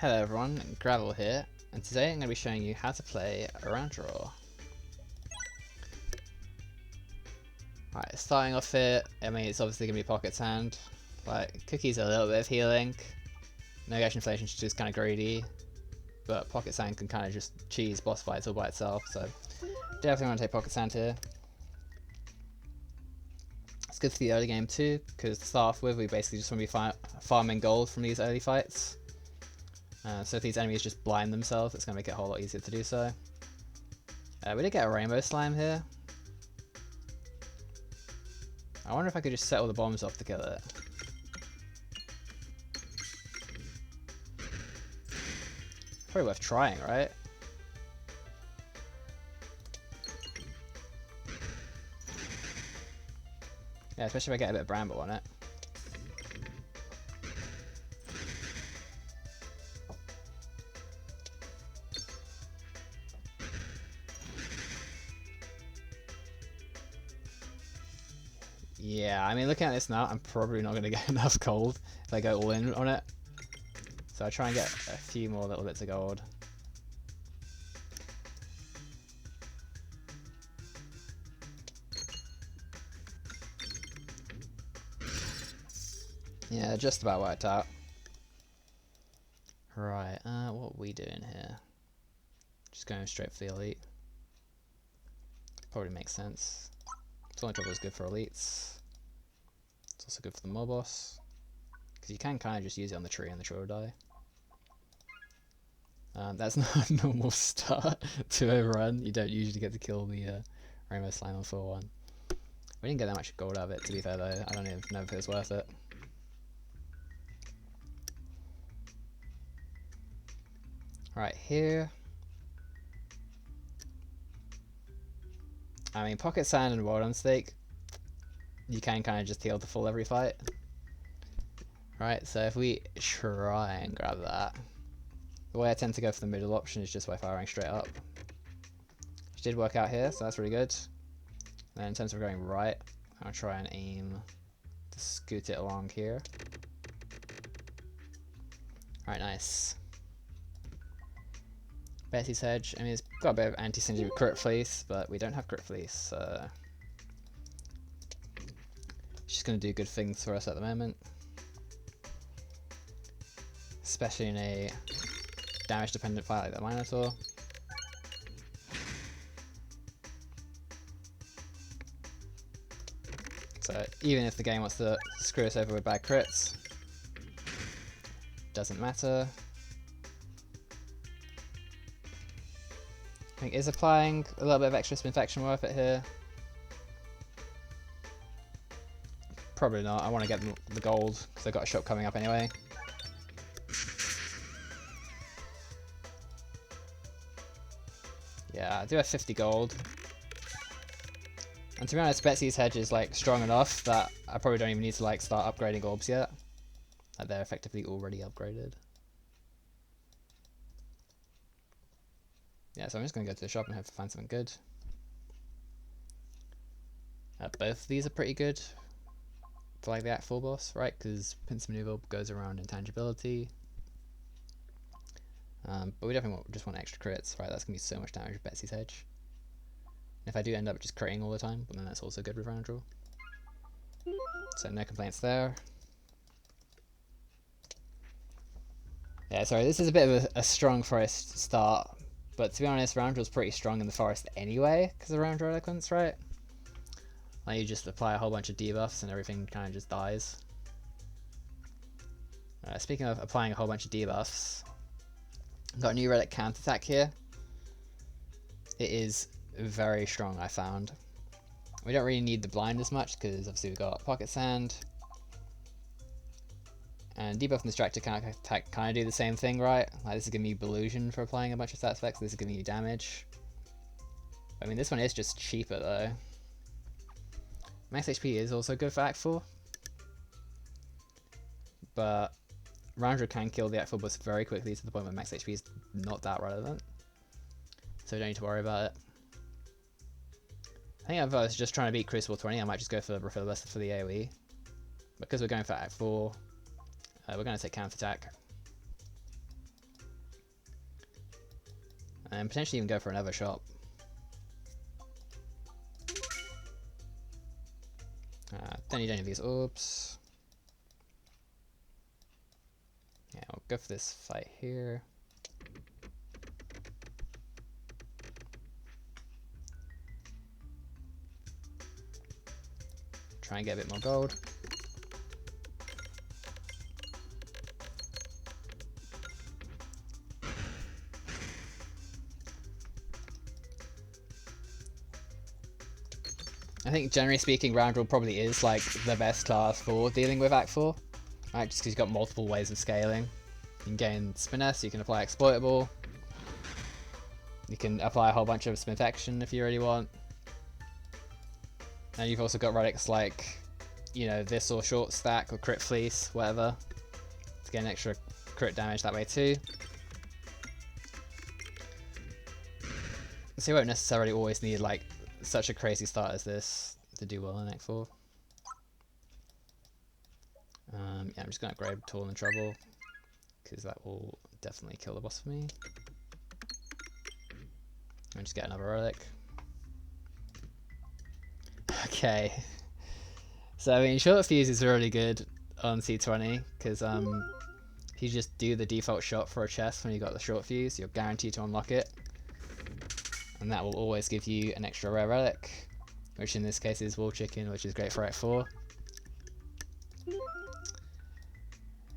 Hello everyone, Gravel here, and today I'm going to be showing you how to play Roundrel. Right, starting off here, I mean it's obviously going to be Pocket Sand. Like, Cookie's a little bit of healing, No Gash Inflation is just kind of greedy, but Pocket Sand can kind of just cheese boss fights all by itself, so definitely want to take Pocket Sand here. It's good for the early game too, because to start off with we basically just want to be farming gold from these early fights. So if these enemies just blind themselves, it's going to make it a whole lot easier to do so. We did get a rainbow slime here. I wonder if I could just set all the bombs off to kill it. Probably worth trying, right? Yeah, especially if I get a bit of bramble on it. Yeah, I mean, looking at this now, I'm probably not going to get enough gold if I go all in on it. So I try and get a few more little bits of gold. Yeah, just about worked out. Right, what are we doing here? Just going straight for the elite. Probably makes sense. Sonic Trouble is good for elites. It's also good for the mob boss, because you can kind of just use it on the tree and the tree will die. That's not a normal start to overrun. You don't usually get to kill the rainbow slime on 4-1. We didn't get that much gold out of it, to be fair though. I don't even know if it was worth it. Right, here. I mean, Pocket Sand and Wild on Stake, you can kind of just heal to full every fight. Right, so if we try and grab that, the way I tend to go for the middle option is just by firing straight up. Which did work out here, so that's really good. Then in terms of going right, I'll try and aim to scoot it along here. Alright, nice. Betsy's Hedge, I mean it's got a bit of anti-synergy with Crit Fleece, but we don't have Crit Fleece, so she's going to do good things for us at the moment. Especially in a damage dependent fight like the Minotaur. So even if the game wants to screw us over with bad crits, doesn't matter. I think is applying a little bit of extra spinfection worth it here? Probably not. I want to get the gold because I've got a shop coming up anyway. Yeah, I do have 50 gold. And to be honest, Betsy's Hedge is like strong enough that I probably don't even need to like start upgrading orbs yet. Like they're effectively already upgraded. Yeah, so I'm just going to go to the shop and hope to find something good. Both of these are pretty good for like the Act 4 boss, right? Because Pincer Maneuver goes around intangibility. But we definitely just want extra crits, right? That's going to be so much damage with Betsy's Hedge. And if I do end up just critting all the time, then that's also good with Roundrel. So no complaints there. Yeah, sorry, this is a bit of a strong forest start. But to be honest, Roundrel's pretty strong in the forest anyway, because of Roundrel Eloquence, right? Like you just apply a whole bunch of debuffs and everything kind of just dies. Speaking of applying a whole bunch of debuffs, got a new relic count attack here. It is very strong, I found. We don't really need the blind as much because obviously we've got Pocket Sand. And debuff and distractor count attack kind of do the same thing, right? Like this is giving you Illusion for applying a bunch of stats effects, this is giving you damage. I mean this one is just cheaper though. Max HP is also good for Act 4. But Roundrel can kill the Act 4 boss very quickly to the point where max HP is not that relevant. So we don't need to worry about it. I think if I was just trying to beat Cruciball 20, I might just go for Refill Buster for the AoE. Because we're going for Act 4, we're going to take counter attack. And potentially even go for another shop. Don't need any of these orbs. Yeah, we'll go for this fight here. Try and get a bit more gold. I think generally speaking, Roundrel probably is like the best class for dealing with Act 4. Right, just because you've got multiple ways of scaling. You can gain Spiness, you can apply Exploitable. You can apply a whole bunch of Smith Action if you really want. And you've also got relics like, you know, this or Short Stack or Crit Fleece, whatever, to get an extra crit damage that way too. So you won't necessarily always need like such a crazy start as this to do well in Act 4. Yeah, I'm just going to upgrade Tool and Trouble, because that will definitely kill the boss for me. And just get another relic. Okay. So, I mean, Short Fuse is really good on C20, because if you just do the default shot for a chest when you got the Short Fuse, you're guaranteed to unlock it. And that will always give you an extra rare relic, which in this case is Wall Chicken, which is great for Act 4.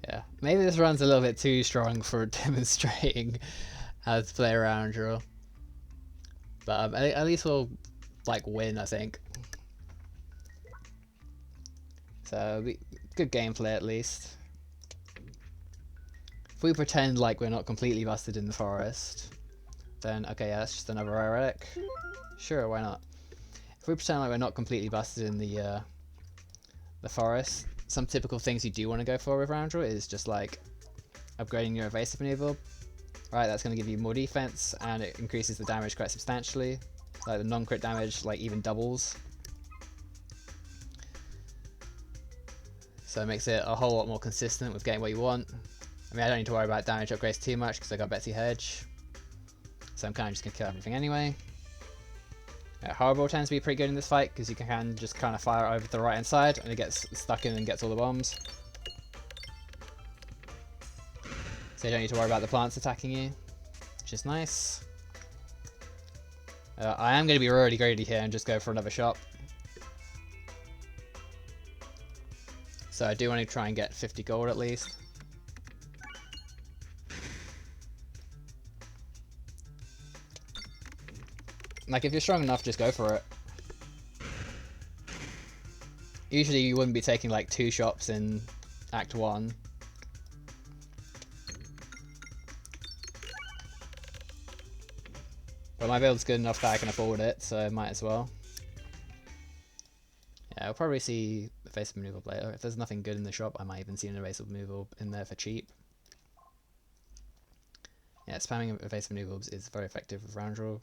Yeah, maybe this run's a little bit too strong for demonstrating how to play Roundrel. But at least we'll like win, I think. So good gameplay at least. If we pretend like we're not completely busted in the forest, then okay, yeah, that's just another rare relic. Sure, why not? If we pretend like we're not completely busted in the forest, some typical things you do want to go for with Roundrel is just like upgrading your evasive maneuver. Right, that's going to give you more defense and it increases the damage quite substantially. Like the non-crit damage like even doubles. So it makes it a whole lot more consistent with getting what you want. I mean, I don't need to worry about damage upgrades too much because I got Betsy Hedge. So I'm kind of just going to kill everything anyway. Horrible tends to be pretty good in this fight because you can just kind of fire over to the right hand side and it gets stuck in and gets all the bombs. So you don't need to worry about the plants attacking you, which is nice. I am going to be really greedy here and just go for another shop. So I do want to try and get 50 gold at least. Like, if you're strong enough, just go for it. Usually you wouldn't be taking like 2 shops in Act 1. But my build's good enough that I can afford it, so I might as well. Yeah, I'll probably see evasive maneuver later. If there's nothing good in the shop, I might even see an evasive maneuver in there for cheap. Yeah, spamming evasive maneuvers is very effective with Roundrel.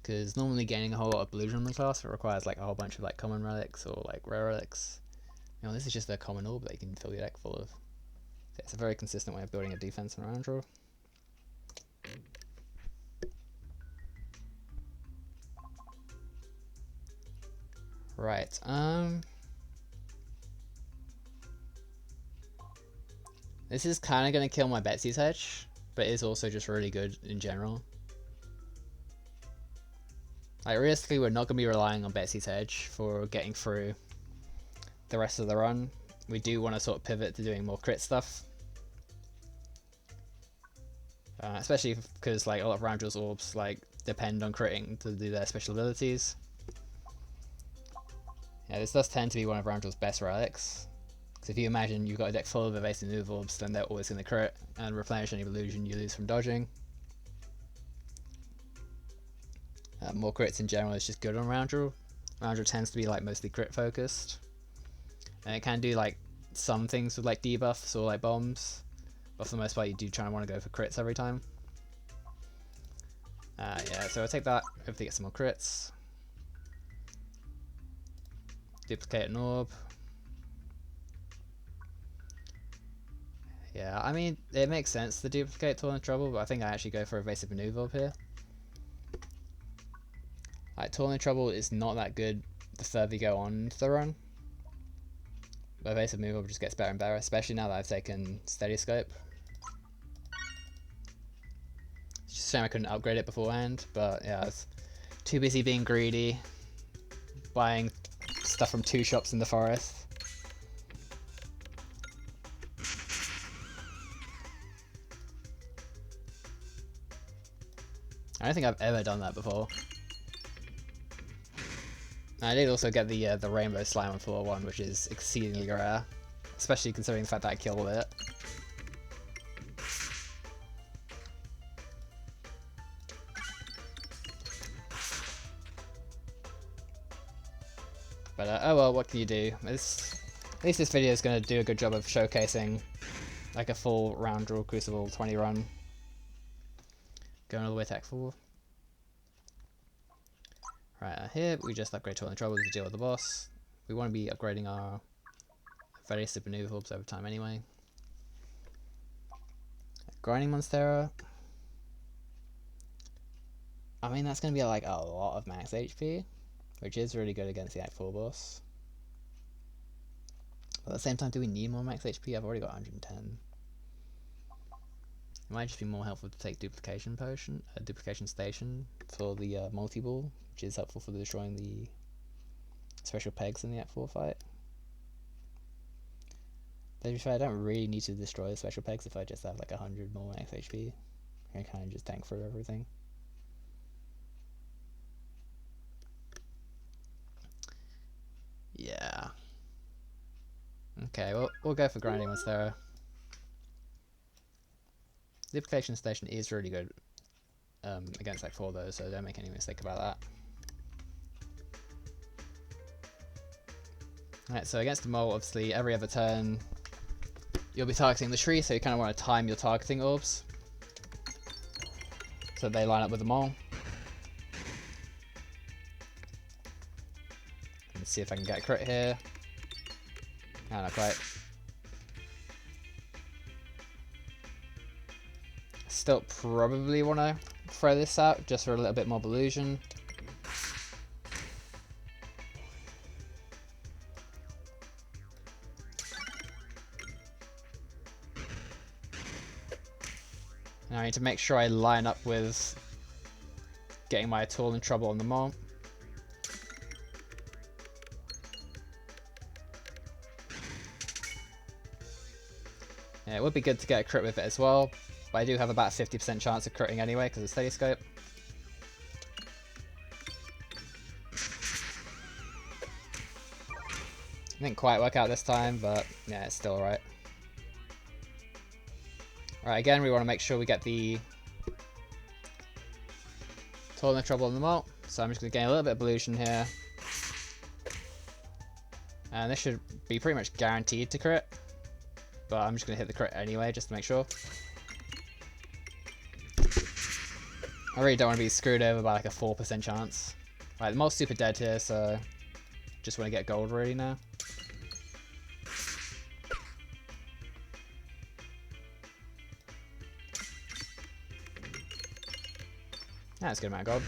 Because normally gaining a whole lot of illusion on the class, it requires like a whole bunch of like common relics or like rare relics. You know, this is just a common orb that you can fill your deck full of. So it's a very consistent way of building a defense in Roundrel. Right, this is kind of going to kill my Betsy's Hedge, but it's also just really good in general. Like, realistically, we're not going to be relying on Betsy's Hedge for getting through the rest of the run. We do want to sort of pivot to doing more crit stuff. Especially because like a lot of Roundrel's orbs like depend on critting to do their special abilities. Yeah, this does tend to be one of Roundrel's best relics. Because if you imagine you've got a deck full of evasive move orbs, then they're always going to crit and replenish any illusion you lose from dodging. More crits in general is just good on Roundrel. Roundrel tends to be like mostly crit focused. And it can do like some things with like debuffs or like bombs. But for the most part you do try and want to go for crits every time. Yeah, so I'll take that, hopefully get some more crits. Duplicate an orb. Yeah, I mean, it makes sense to duplicate Toil and Trouble, but I think I actually go for evasive maneuver up here. Like, Tool in Trouble is not that good the further you go on into the run. But evasive move just gets better and better, especially now that I've taken Steady Scope. It's just a shame I couldn't upgrade it beforehand, but yeah, I was too busy being greedy, buying stuff from 2 shops in the forest. I don't think I've ever done that before. I did also get the Rainbow Slime on floor 1, which is exceedingly rare, especially considering the fact that I killed it. But oh well, what can you do? At least this video is going to do a good job of showcasing like a full Roundrel Cruciball 20 run. Going all the way to Act 4. Right, here we just upgrade Toil and Trouble to deal with the boss. We want to be upgrading our various maneuver orbs over time anyway. Grinding Monstera. I mean, that's going to be like a lot of max HP, which is really good against the Act 4 boss. But at the same time, do we need more max HP? I've already got 110. It might just be more helpful to take Duplication Potion, Duplication Station for the multi-ball, which is helpful for destroying the special pegs in the Act 4 fight. But to be fair, I don't really need to destroy the special pegs if I just have like 100 more max HP. I can kind of just tank through everything. Yeah. Okay, well, we'll go for Grinding Monstera. Duplication Station is really good against Act 4 though, so don't make any mistake about that. Alright, so against the mole, obviously, every other turn you'll be targeting the tree, so you kind of want to time your targeting orbs so they line up with the mole. Let's see if I can get a crit here. No, not quite. Still probably want to throw this out just for a little bit more illusion. Now I need to make sure I line up with getting my Tool in Trouble on the mole. Yeah, it would be good to get a crit with it as well, but I do have about a 50% chance of critting anyway because of Steady Scope. Didn't quite work out this time, but yeah, it's still alright. Alright, again, we want to make sure we get the Toil in Trouble on the mole, so I'm just going to gain a little bit of illusion here. And this should be pretty much guaranteed to crit, but I'm just going to hit the crit anyway, just to make sure. I really don't want to be screwed over by like a 4% chance. Right, the mole's super dead here, so just want to get gold ready now. That's a good amount of gold.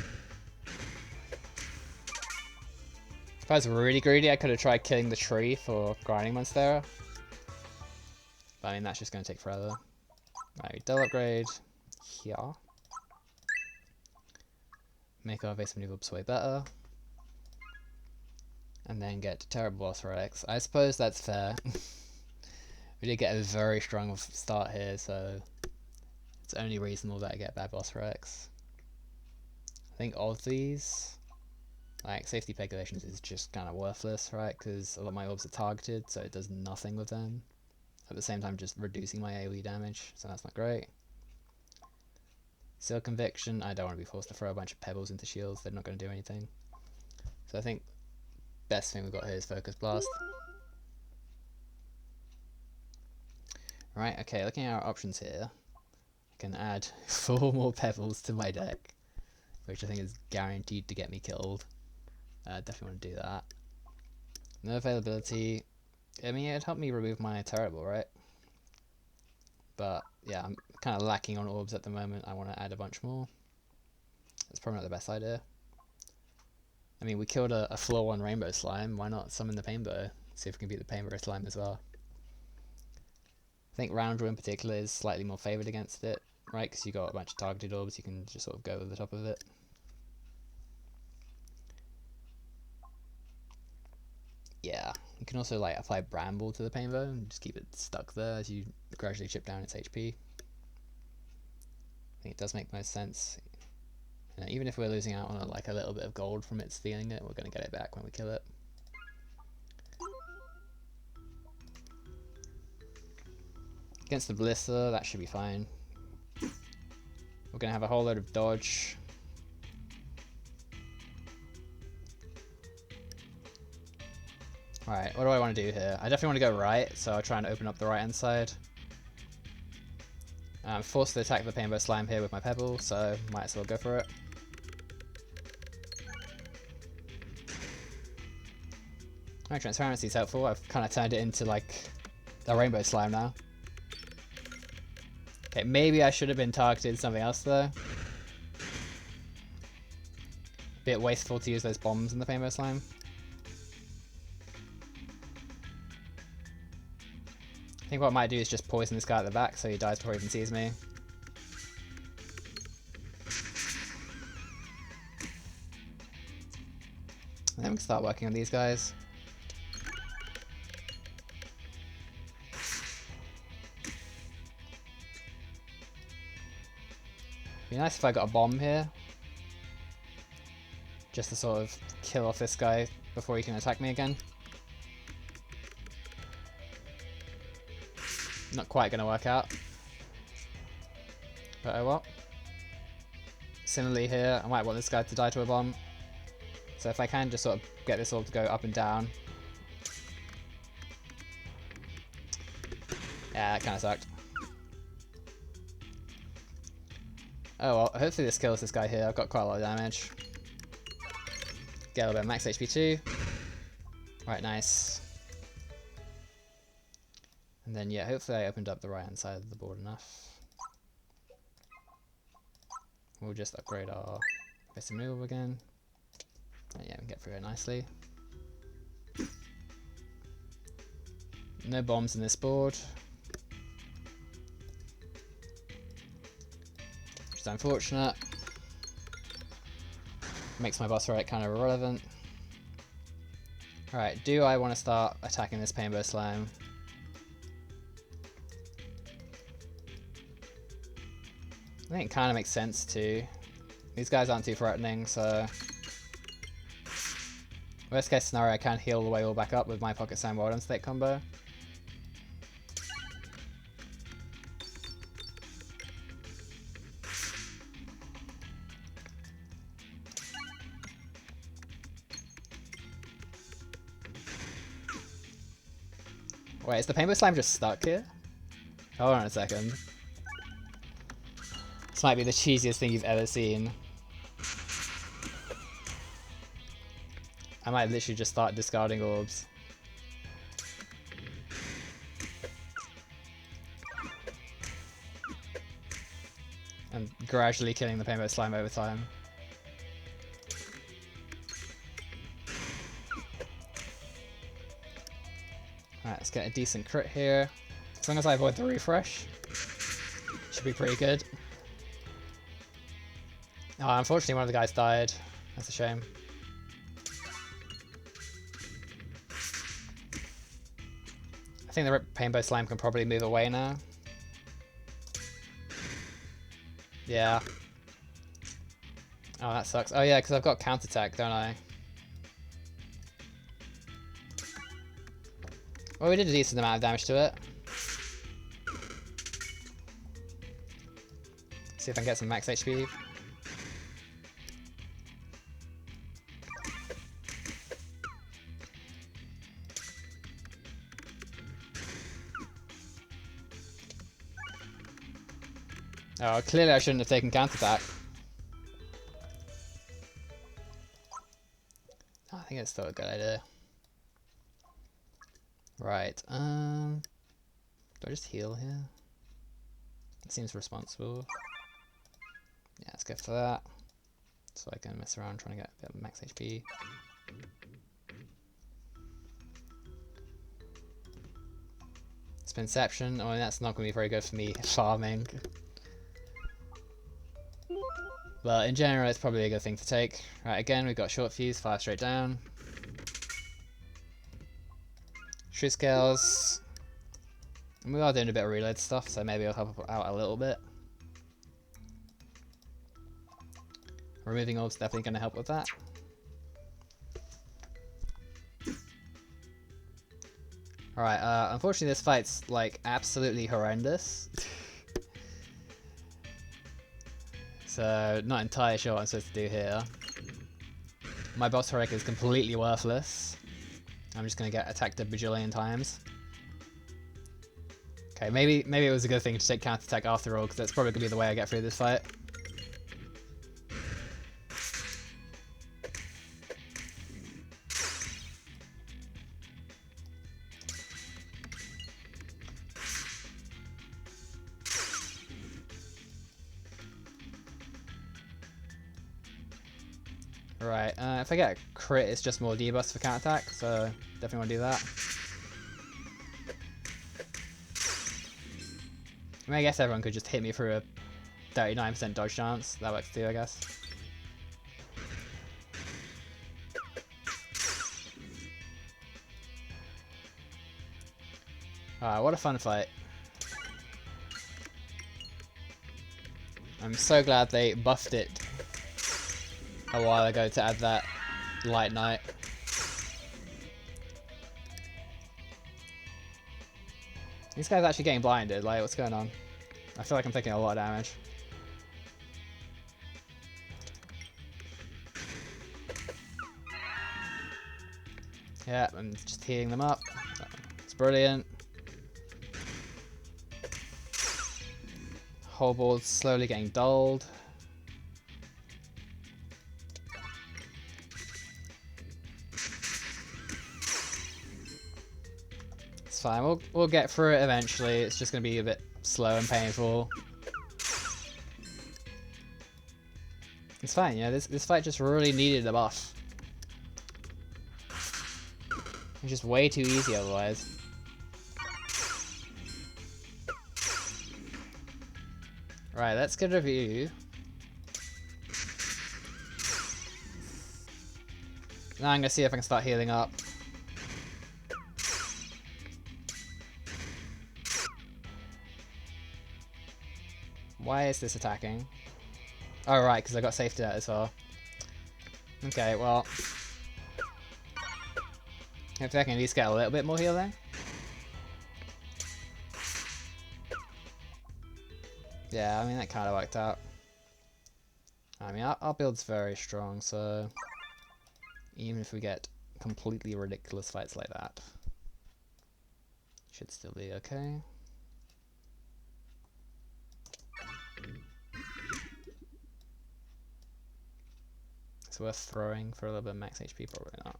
If I was really greedy, I could have tried killing the tree for Grinding Monstera. But I mean, that's just going to take forever. Right, double upgrade here. Make our evasive maneuver way better. And then get terrible boss relics. I suppose that's fair. We did get a very strong start here, so it's only reasonable that I get bad boss relics. I think of these, like, safety pegulations is just kind of worthless, right? Because a lot of my orbs are targeted, so it does nothing with them. At the same time, just reducing my AoE damage, so that's not great. Seal Conviction, I don't want to be forced to throw a bunch of pebbles into shields, they're not going to do anything. So I think best thing we've got here is Focus Blast. Right, okay, looking at our options here, I can add 4 more pebbles to my deck, which I think is guaranteed to get me killed. Definitely want to do that. No availability. I mean, it'd help me remove my terrible, right? But yeah, I'm kind of lacking on orbs at the moment. I want to add a bunch more. That's probably not the best idea. I mean, we killed a floor 1 rainbow slime. Why not summon the painbow? See if we can beat the painbow slime as well. I think Roundrel in particular is slightly more favoured against it, right? Because you got a bunch of targeted orbs, you can just sort of go over the top of it. Yeah, you can also like apply Bramble to the painbow and just keep it stuck there as you gradually chip down its HP. I think it does make most sense. You know, even if we're losing out on like a little bit of gold from it stealing it, we're going to get it back when we kill it. Against the Ballista, that should be fine. We're going to have a whole load of dodge. Alright, what do I want to do here? I definitely want to go right, so I'll try and open up the right hand side. I'm forced to attack the painbow slime here with my pebble, so might as well go for it. Alright, transparency is helpful. I've kind of turned it into like a rainbow slime now. Okay, maybe I should have been targeting something else though. Bit wasteful to use those bombs in the painbow slime. I think what I might do is just poison this guy at the back so he dies before he even sees me. And then we can start working on these guys. Be nice if I got a bomb here. Just to sort of kill off this guy before he can attack me again. Not quite going to work out. But oh well. Similarly here, I might want this guy to die to a bomb. So if I can just sort of get this orb to go up and down. Yeah, that kind of sucked. Oh well, hopefully this kills this guy here. I've got quite a lot of damage. Get a little bit of max HP too. Right, nice. And then yeah, hopefully I opened up the right hand side of the board enough. We'll just upgrade our base removal again. And yeah, we can get through it nicely. No bombs in this board. Which is unfortunate. Makes my boss fight kind of irrelevant. Alright, do I want to start attacking this painbow slime? I think it kind of makes sense too. These guys aren't too threatening, so... Worst case scenario, I can heal the way all back up with my Pocket Sand Wild State combo. Wait, is the painbow slime just stuck here? Hold on a second. This might be the cheesiest thing you've ever seen. I might literally just start discarding orbs. And gradually killing the painbow slime over time. Alright, let's get a decent crit here. As long as I avoid the refresh, should be pretty good. Oh, unfortunately one of the guys died. That's a shame. I think the painbow slime can probably move away now. Yeah. Oh, that sucks. Oh yeah, because I've got counterattack, don't I? Well, we did a decent amount of damage to it. See if I can get some max HP. Oh, clearly I shouldn't have taken counterattack. Oh, I think it's still a good idea. Right, do I just heal here? It seems responsible. Yeah, let's go for that. So I can mess around trying to get a bit of max HP. Spinception, I mean that's not going to be very good for me farming. But in general it's probably a good thing to take. Right, again we've got short fuse, 5 straight down. True scales. We are doing a bit of reload stuff, so maybe I'll help out a little bit. Removing orbs is definitely going to help with that. Alright, unfortunately this fight's like absolutely horrendous. So, not entirely sure what I'm supposed to do here. My boss Horek is completely worthless. I'm just going to get attacked a bajillion times. Okay, maybe it was a good thing to take counterattack after all, because that's probably going to be the way I get through this fight. Right, if I get a crit, it's just more debuffs for counterattack, so definitely want to do that. I mean, I guess everyone could just hit me through a 39% dodge chance. That works too, I guess. Alright, what a fun fight. I'm so glad they buffed it a while ago to add that light knight. These guys actually getting blinded, like what's going on? I feel like I'm taking a lot of damage. Yeah, I'm just healing them up. It's brilliant. Whole board's slowly getting dulled. It's fine, we'll get through it eventually. It's just going to be a bit slow and painful. It's fine, you know, this fight just really needed a buff. It's just way too easy otherwise. Right, let's get a review. Now I'm going to see if I can start healing up. Why is this attacking? Oh right, because I got safety out as well. Okay, well. Hopefully I can at least get a little bit more heal there. Yeah, I mean that kind of worked out. I mean our build's very strong, so even if we get completely ridiculous fights like that, should still be okay. It's worth throwing for a little bit of max HP, probably not.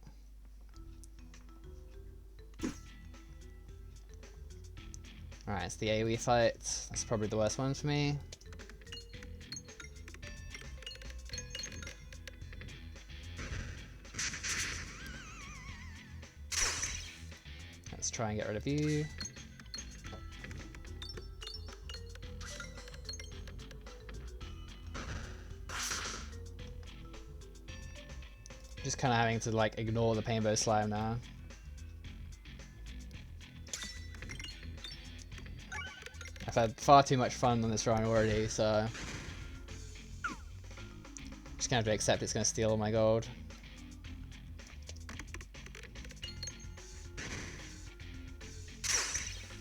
Alright, it's the AoE fight. That's probably the worst one for me. Let's try and get rid of you. Just kind of having to like ignore the Painbow Slime now. I've had far too much fun on this run already, so just gonna have to accept it's gonna steal all my gold.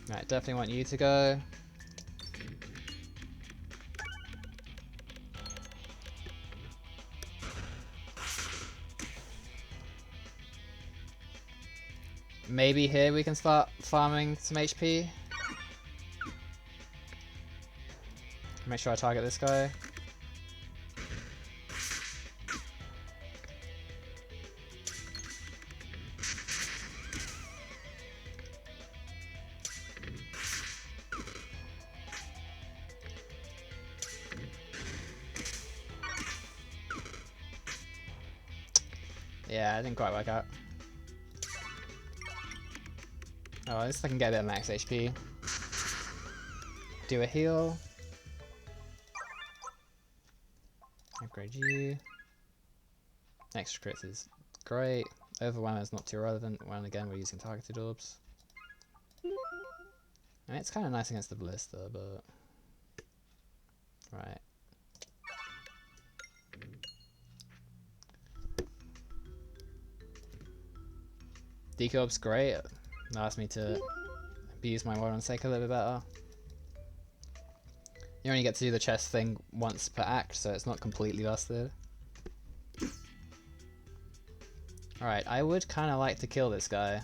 Right, definitely want you to go. Maybe here we can start farming some HP. Make sure I target this guy. Yeah, it didn't quite work out. Oh, at least I can get a bit of max HP. Do a heal. Upgrade you. Extra crits is great. Overwhelm is not too relevant when again we're using targeted orbs. I mean, it's kind of nice against the ballista, but... Right. Decorb's great. It allows me to abuse my Warren Sake a little bit better. You only get to do the chest thing once per act, so it's not completely busted. Alright, I would kind of like to kill this guy.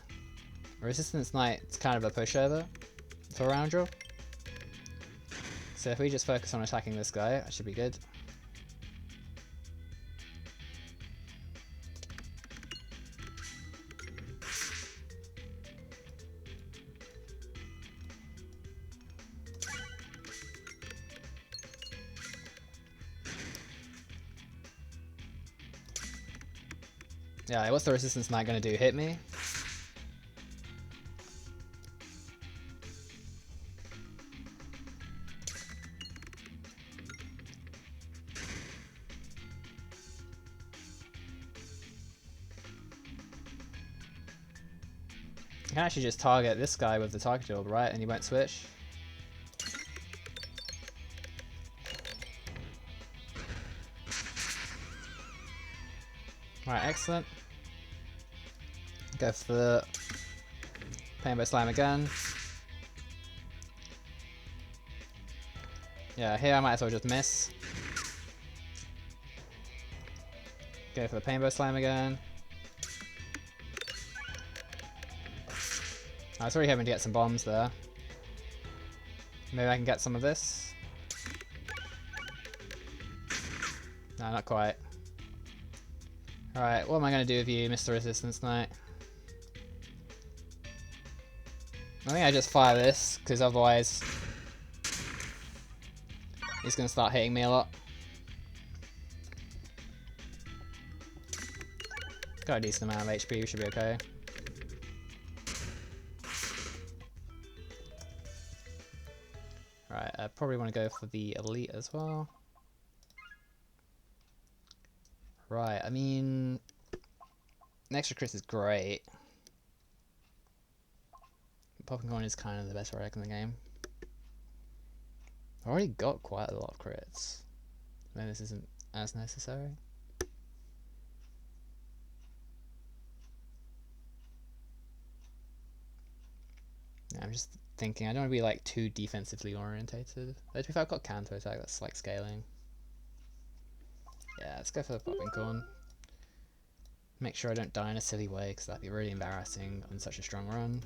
Resistance Knight's kind of a pushover for Roundrel. So if we just focus on attacking this guy, that should be good. Yeah, what's the Resistance Knight gonna do? Hit me? I can actually just target this guy with the target orb, right? And he won't switch. Right, excellent. Go for the Painbow Slam again. Yeah, here I might as well just miss. Go for the Painbow Slam again. I was already hoping to get some bombs there. Maybe I can get some of this. No, not quite. Alright, what am I going to do with you, Mr. Resistance Knight? I think I just fire this, because otherwise he's going to start hitting me a lot. Got a decent amount of HP, we should be okay. Right, I probably want to go for the elite as well. Right, I mean, an extra crit is great. Popping Corn is kind of the best relic in the game. I've already got quite a lot of crits. Maybe this isn't as necessary. Yeah, I'm just thinking, I don't want to be like too defensively orientated. If I've got counter attack, that's like scaling. Yeah, let's go for the Popping Corn. Make sure I don't die in a silly way, because that'd be really embarrassing on such a strong run.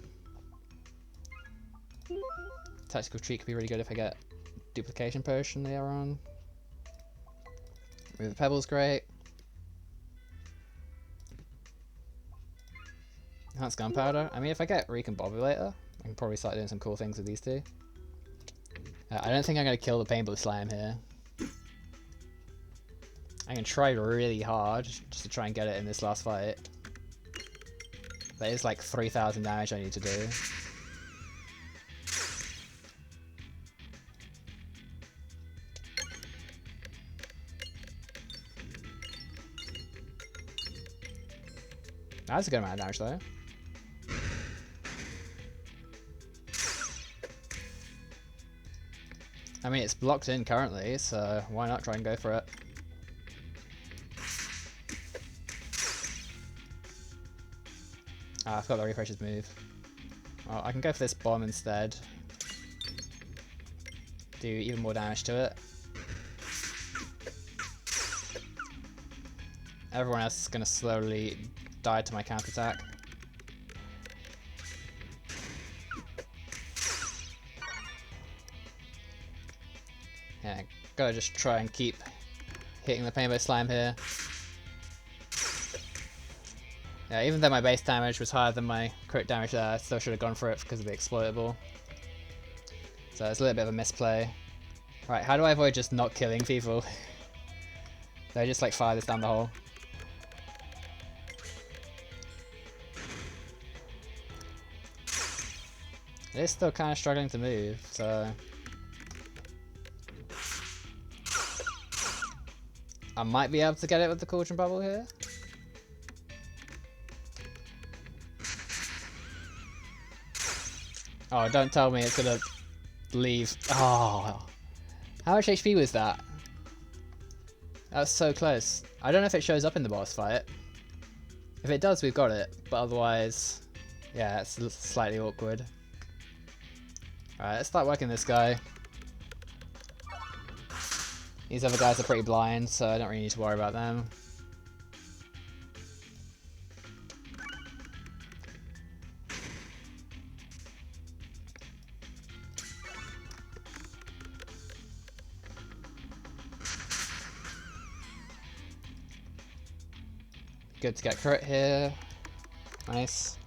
Tactical Treat could be really good if I get Duplication Potion later on. Remove the Pebble's great. Enhanced Gunpowder. I mean, if I get Recombobulator, I can probably start doing some cool things with these two. I don't think I'm going to kill the Painbow Slam here. I can try really hard just to try and get it in this last fight. That is like 3,000 damage I need to do. That's a good amount of damage though. I mean, it's blocked in currently, so why not try and go for it? Ah, I forgot the refreshes move. Well, I can go for this bomb instead. Do even more damage to it. Everyone else is going to slowly die to my counterattack. Yeah, gotta just try and keep hitting the Painbow Slam here. Yeah, even though my base damage was higher than my crit damage there, I still should have gone for it because of the exploitable. So it's a little bit of a misplay. Right, how do I avoid just not killing people? Do I just like fire this down the hole? It is still kind of struggling to move, so... I might be able to get it with the Cauldron Bubble here. Oh, don't tell me it's gonna leave. Oh, how much HP was that? That was so close. I don't know if it shows up in the boss fight. If it does, we've got it. But otherwise, yeah, it's slightly awkward. Alright, let's start working this guy. These other guys are pretty blind, so I don't really need to worry about them. Good to get crit here. Nice.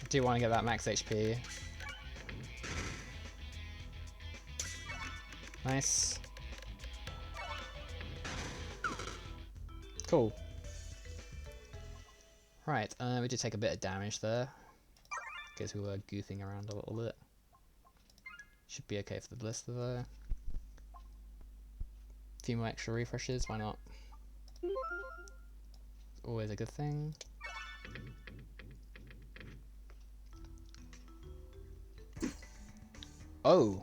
I do want to get that max HP. Nice. Cool. Right, we did take a bit of damage there. Because we were goofing around a little bit. Should be okay for the blister though. A few more extra refreshes, why not? Always a good thing. Oh!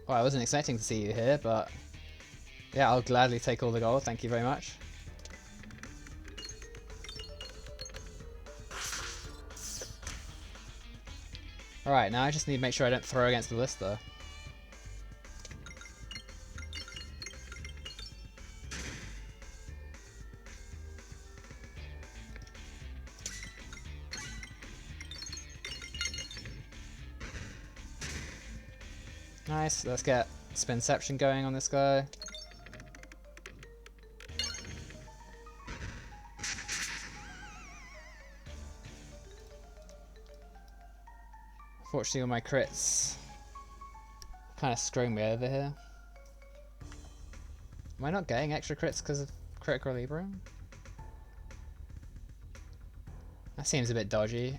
Well, I wasn't expecting to see you here, but yeah, I'll gladly take all the gold, thank you very much. Alright, now I just need to make sure I don't throw against the blister. Nice, let's get Spinception going on this guy. Unfortunately, all my crits kind of screwing me over here. Am I not getting extra crits because of Critical Equilibrium? That seems a bit dodgy.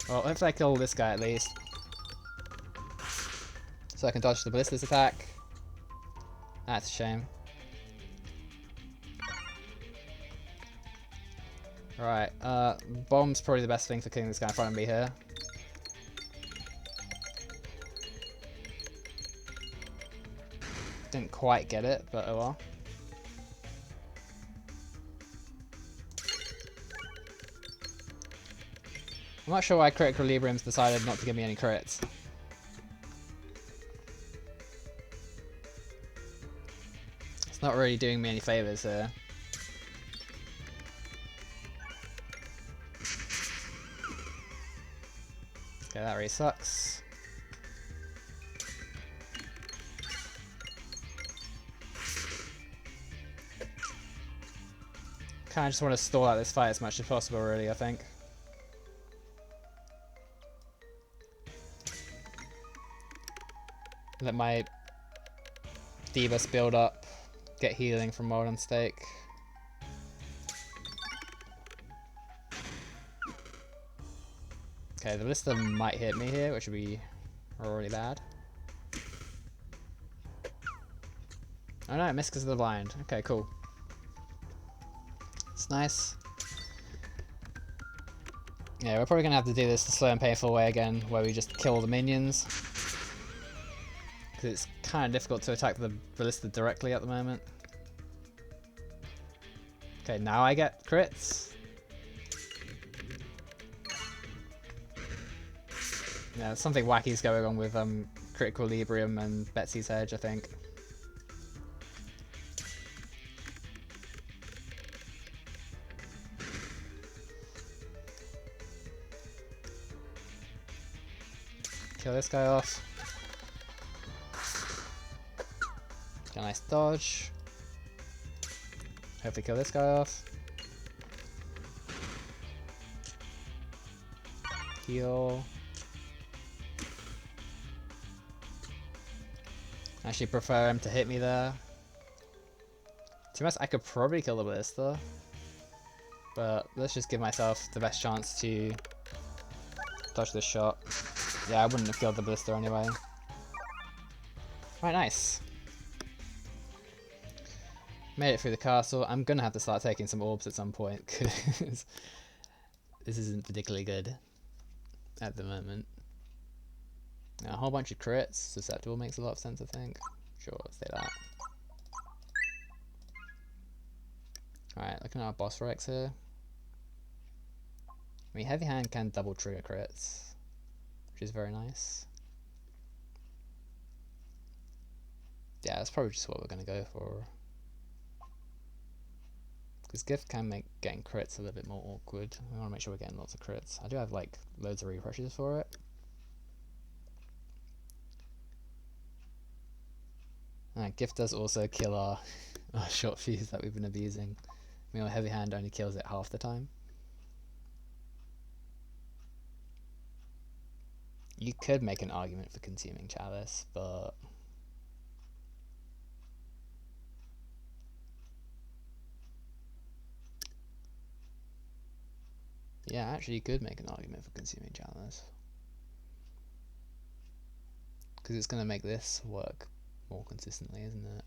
Well, hopefully I kill this guy at least. So I can dodge the Ballista's attack. That's a shame. Alright, bomb's probably the best thing for killing this guy in front of me here. Didn't quite get it, but oh well. I'm not sure why Critical Equilibrium's decided not to give me any crits. It's not really doing me any favours here. Okay, that really sucks. Kinda just want to stall out this fight as much as possible, really, I think. Let my Deebus build up, get healing from Molten Stake. Okay, the Ballista might hit me here, which would be really bad. Oh no, it missed because of the blind. Okay, cool. It's nice. Yeah, we're probably gonna have to do this the slow and painful way again, where we just kill the minions. Because it's kind of difficult to attack the Ballista directly at the moment. Okay, now I get crits. Yeah, something wacky's going on with Critical Equilibrium and Betsy's Edge, I think. Kill this guy off. Get a nice dodge. Hopefully kill this guy off. Heal. I actually prefer him to hit me there. To be honest, I could probably kill the Ballista, but let's just give myself the best chance to dodge this shot. Yeah, I wouldn't have killed the Ballista anyway. Right, nice. Made it through the castle. I'm gonna have to start taking some orbs at some point, because this isn't particularly good at the moment. Now, a whole bunch of crits. Susceptible makes a lot of sense, I think. Sure, let's say that. Alright, looking at our boss Rex here. I mean, Heavy Hand can double trigger crits, which is very nice. Yeah, that's probably just what we're going to go for. Because Gift can make getting crits a little bit more awkward. I want to make sure we're getting lots of crits. I do have like loads of refreshes for it. Gift does also kill our short fuse that we've been abusing. I mean, our Heavy Hand only kills it half the time. You could make an argument for Consuming Chalice, but yeah, actually you could make an argument for Consuming Chalice. Because it's going to make this work more consistently, isn't it?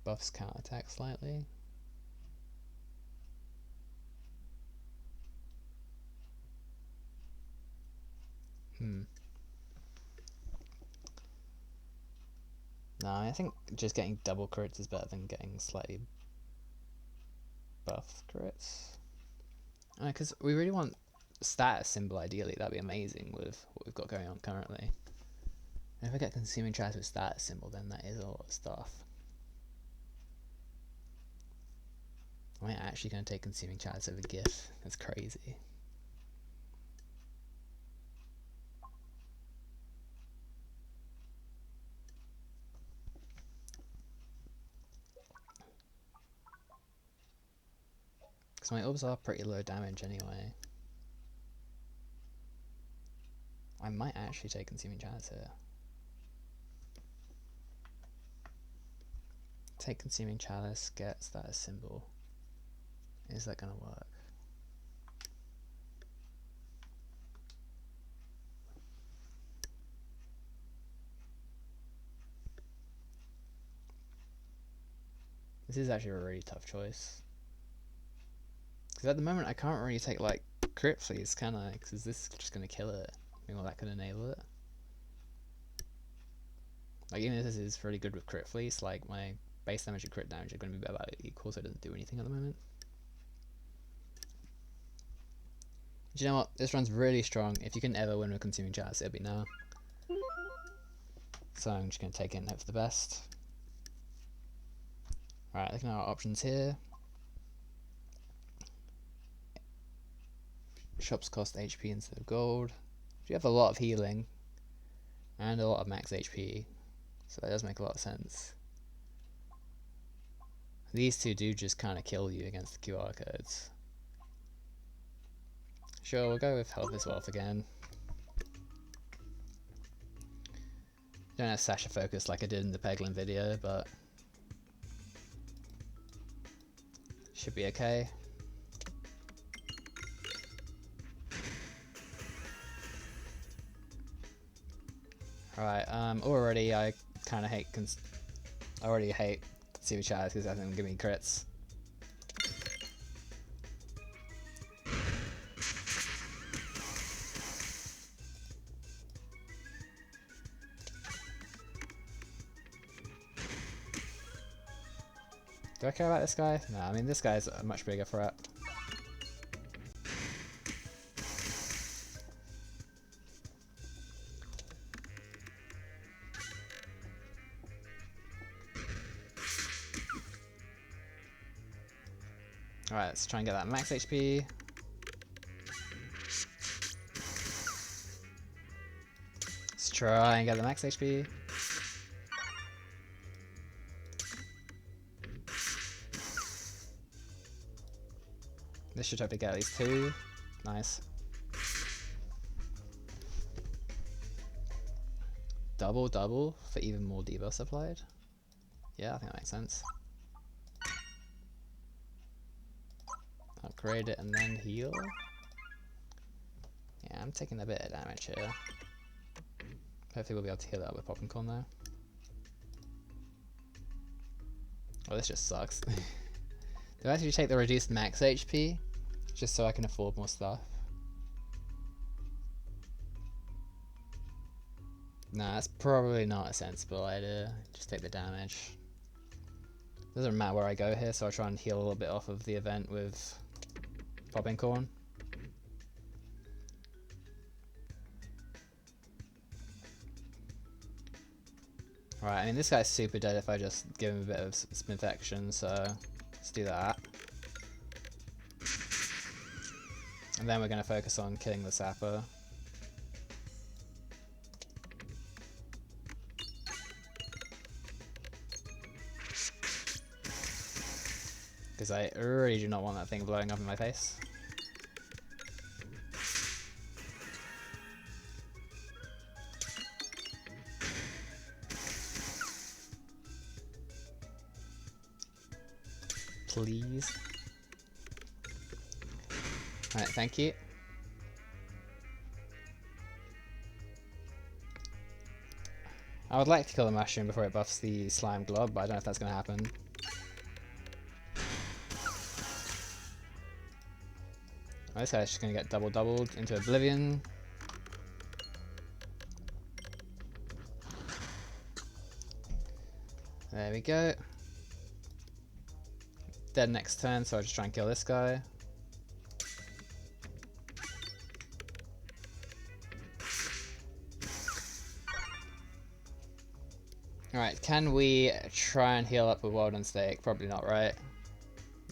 Buffs counterattack slightly. No, I think just getting double crits is better than getting slightly buff crits. Because we really want status symbol ideally, that'd be amazing with what we've got going on currently. And if I get Consuming Chalice with status symbol, then that is a lot of stuff. Am I actually going to take Consuming Chalice over Gift? That's crazy. Because my orbs are pretty low damage anyway. I might actually take Consuming Chalice here. Take Consuming Chalice, get status symbol. Is that going to work? This is actually a really tough choice. Because at the moment I can't really take like crit fleas, can I? Because this is just going to kill it. I mean, well, that could enable it. Like, even if this is really good with crit fleece, like my base damage and crit damage are going to be about equal, so it doesn't do anything at the moment. Do you know what? This run's really strong. If you can ever win with Consuming Chalice, it'll be now. So I'm just going to take it and hope for the best. Alright, looking at our options here. Shops cost HP instead of gold. You have a lot of healing and a lot of max HP, so that does make a lot of sense. These two do just kind of kill you against the QR codes. Sure, we'll go with Health is Wealth again. Don't have Sasha focus like I did in the Peglin video, but should be okay. Alright, already I kind of hate I already hate Consuming Chalice because it doesn't give me crits. Do I care about this guy? No, I mean this guy's a much bigger threat. Alright, let's try and get that max HP. Let's try and get the max HP. This should hopefully get at least 2. Nice. double for even more debuffs applied. Yeah, I think that makes sense. Upgrade it and then heal. Yeah, I'm taking a bit of damage here. Hopefully we'll be able to heal that with Popping Corn though. Oh, this just sucks. Do I actually take the reduced max HP? Just so I can afford more stuff? Nah, that's probably not a sensible idea. Just take the damage. Doesn't matter where I go here, so I'll try and heal a little bit off of the event with Popping Corn. Right, I mean this guy's super dead if I just give him a bit of infection, so let's do that. And then we're going to focus on killing the sapper. Because I really do not want that thing blowing up in my face. Please. Alright, thank you. I would like to kill the mushroom before it buffs the slime glob, but I don't know if that's going to happen. Oh, this guy's just going to get doubled into oblivion. There we go. Dead next turn, so I'll just try and kill this guy. Alright, can we try and heal up with Wild and Stake? Probably not, right?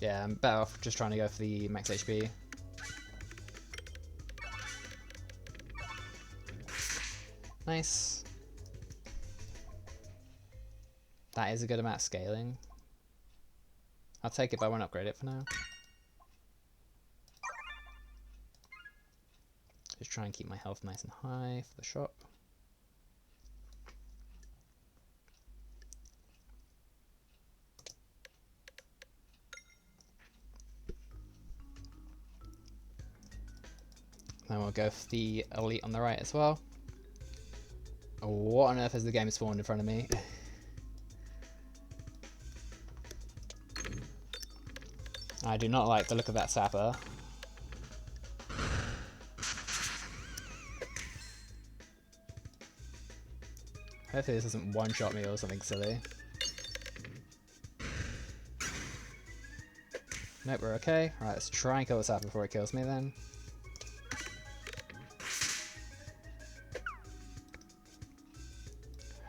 Yeah, I'm better off just trying to go for the max HP. Nice. That is a good amount of scaling. I'll take it, but I won't upgrade it for now. Just try and keep my health nice and high for the shop. Then we'll go for the elite on the right as well. What on earth has the game spawned in front of me? I do not like the look of that sapper. Hopefully this doesn't one-shot me or something silly. Nope, we're okay. Alright, let's try and kill the sapper before it kills me then.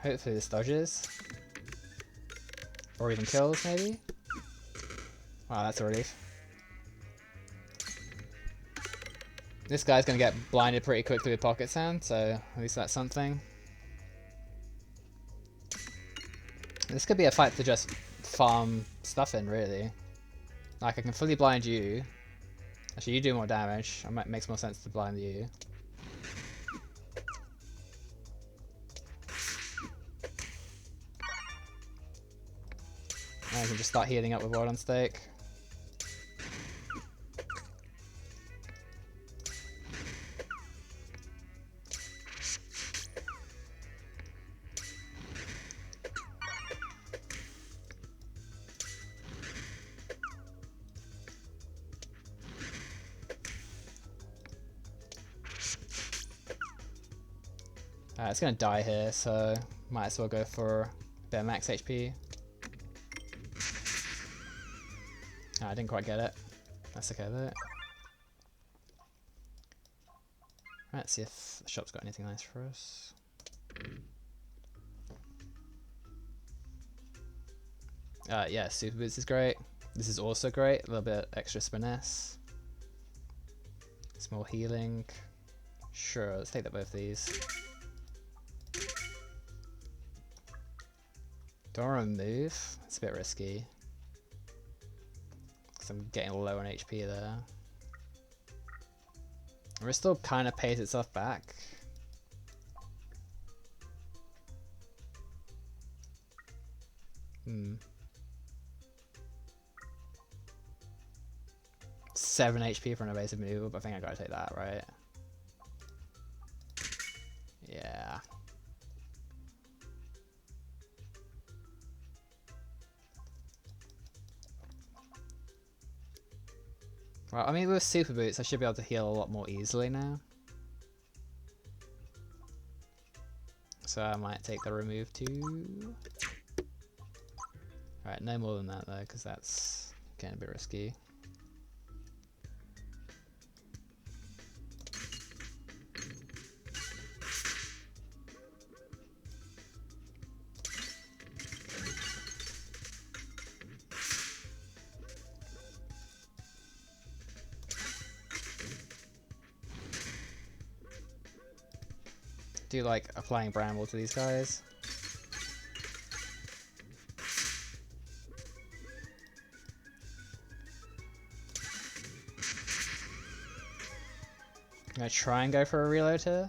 Hopefully this dodges. Or even kills, maybe? Wow, that's a relief. This guy's gonna get blinded pretty quickly with Pocket Sand, so at least that's something. This could be a fight to just farm stuff in, really. Like, I can fully blind you. Actually, you do more damage. It makes more sense to blind you. Now I can just start healing up with Wild on Stake. It's gonna die here, so might as well go for a bit of max HP. Oh, I didn't quite get it. That's okay though. Right, let's see if the shop's got anything nice for us. Yeah, Super Boots is great. This is also great. A little bit extra finesse. Small healing. Sure, let's take both of these. Don't want to move. It's a bit risky. Because I'm getting low on HP there. Restore kind of pays itself back. Hmm. 7 HP for an evasive maneuver, but I think I gotta take that, right? Yeah. Well, I mean, with super boots, I should be able to heal a lot more easily now. So I might take the remove too. Alright, no more than that though, because that's getting a bit risky. Do like applying bramble to these guys. I'm gonna try and go for a reload here.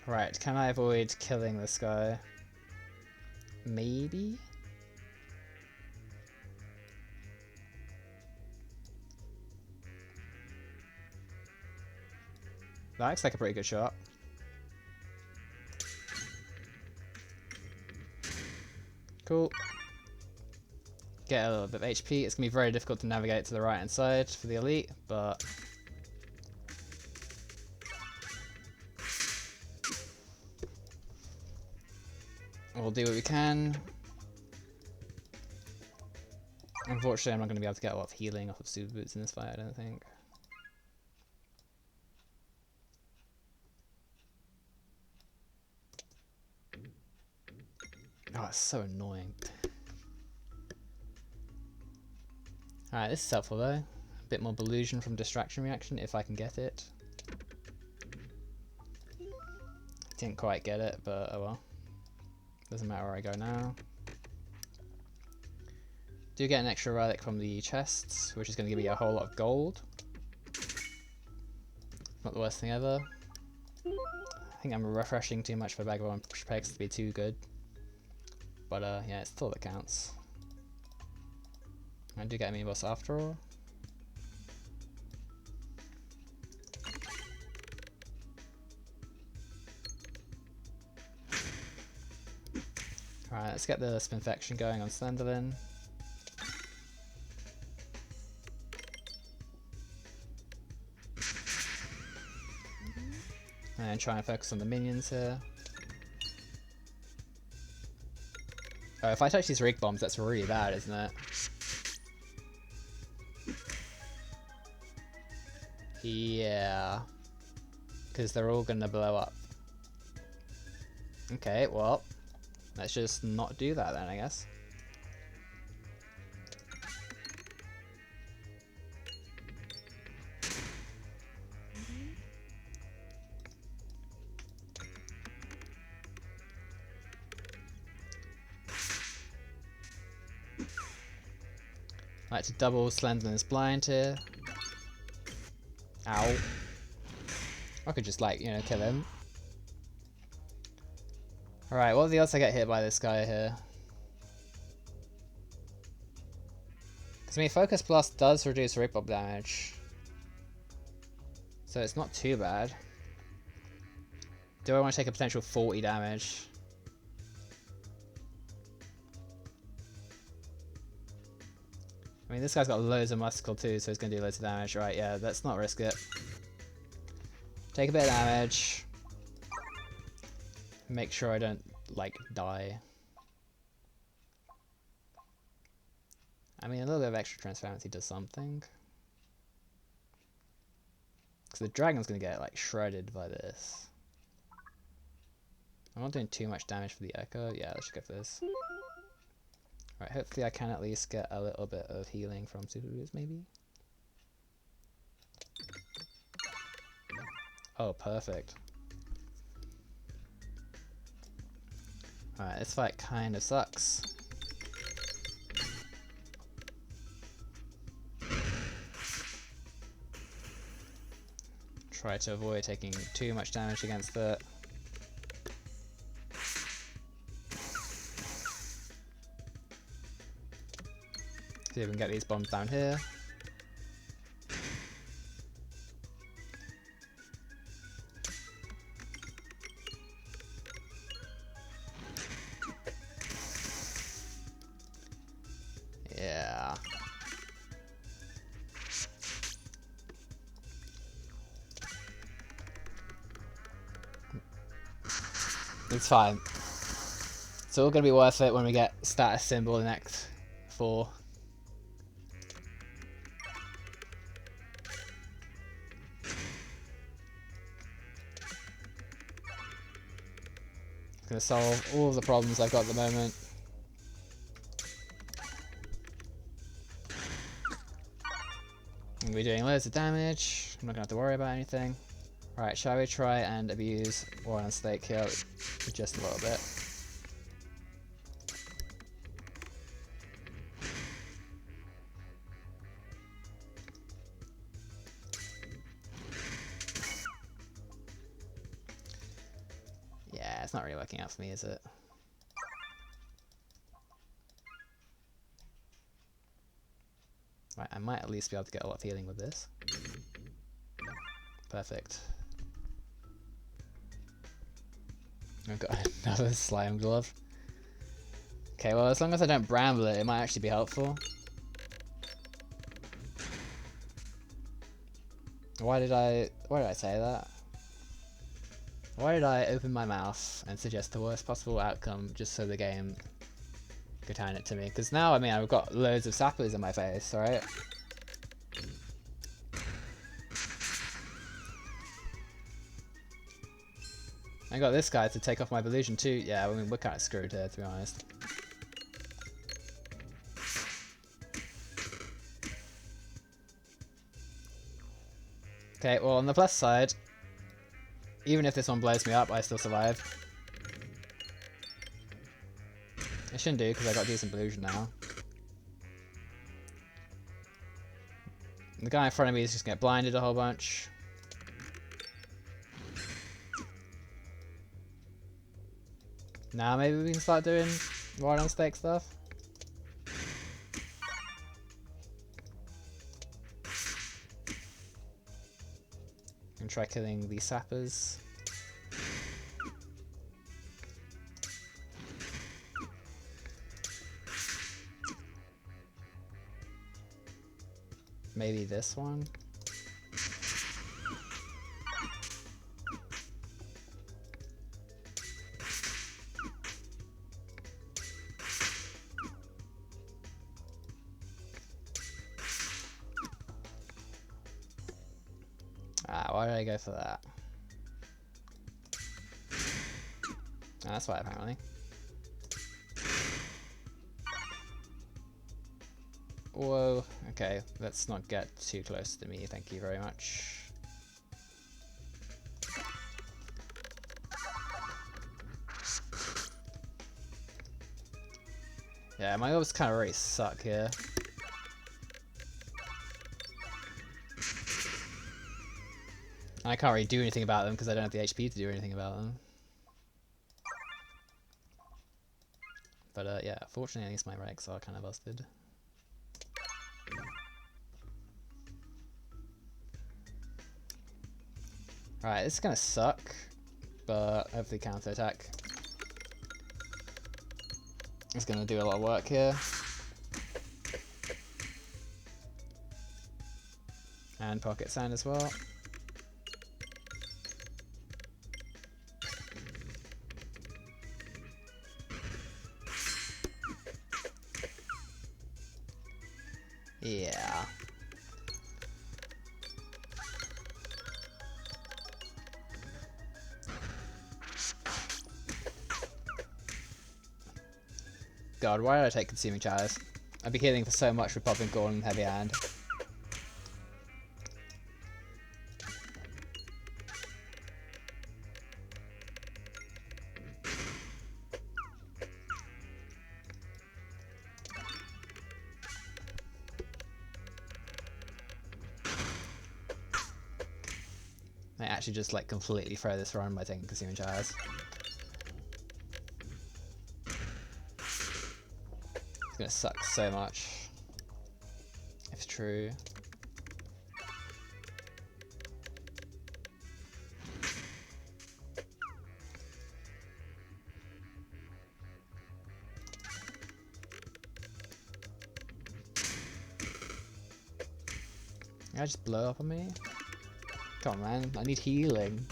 Right, can I avoid killing this guy? Maybe? That looks like a pretty good shot. Cool. Get a little bit of HP. It's going to be very difficult to navigate to the right hand side for the elite, but... we'll do what we can. Unfortunately, I'm not going to be able to get a lot of healing off of super boots in this fight, I don't think. Oh, it's so annoying. Alright, this is helpful though. A bit more illusion from distraction reaction if I can get it. Didn't quite get it, but oh well. Doesn't matter where I go now. Do get an extra relic from the chests, which is going to give me a whole lot of gold. Not the worst thing ever. I think I'm refreshing too much for Bagwell and Pegs to be too good. But yeah, it's still that counts. I do get a mini boss after all. Alright, let's get the Spinfection going on Slenderlin. And try and focus on the minions here. Oh, if I touch these rig bombs, that's really bad, isn't it? Yeah. Because they're all gonna blow up. Okay, well, let's just not do that then, I guess. I like to double Slenderlin's blind here. Ow. I could just, like, you know, kill him. Alright, what are the odds I get hit by this guy here? Because, I mean, Focus Blast does reduce Rig Bomb damage. So it's not too bad. Do I want to take a potential 40 damage? I mean, this guy's got loads of muscle too, so he's going to do loads of damage. Right, yeah, let's not risk it. Take a bit of damage. Make sure I don't, like, die. I mean, a little bit of extra transparency does something. Because the dragon's going to get, like, shredded by this. I'm not doing too much damage for the echo. Yeah, let's go for this. Right, hopefully I can at least get a little bit of healing from super boots, maybe? Oh, perfect. Alright, this fight kind of sucks. Try to avoid taking too much damage against it. See if we can get these bombs down here. Yeah. It's fine. It's all going to be worth it when we get status symbol in Act 4. It's going to solve all of the problems I've got at the moment. I'm going to be doing loads of damage. I'm not going to have to worry about anything. Right, shall we try and abuse War on Stake here just a little bit? Yeah, it's not really working out for me, is it? Right, I might at least be able to get a lot of healing with this. Perfect. I've got another slime glove. Okay, well, as long as I don't bramble it, it might actually be helpful. Why did I say that? Why did I open my mouth and suggest the worst possible outcome just so the game could hand it to me? Because now, I mean, I've got loads of sappers in my face, alright? I got this guy to take off my illusion too. Yeah, I mean, we're kind of screwed here, to be honest. Okay, well, on the plus side, even if this one blows me up, I still survive. I shouldn't do, because I got decent illusion now. And the guy in front of me is just going to get blinded a whole bunch. Now maybe we can start doing War on Stake stuff. And try killing these sappers. Maybe this one. Ah, why did I go for that? Ah, that's why, apparently. Whoa, okay, let's not get too close to me, thank you very much. Yeah, my orbs kind of already suck here. I can't really do anything about them because I don't have the HP to do anything about them. But yeah, fortunately at least my regs are kind of busted. Alright, this is gonna suck, but hopefully counter-attack is gonna do a lot of work here. And pocket sand as well. Yeah. God, why did I take Consuming Chalice? I'd be healing for so much with popping Gold and Heavy Hand. actually just like completely throw this run by taking Consuming Chalice. It's gonna suck so much. If true. Can I just blow up on me? Come on, man. I need healing.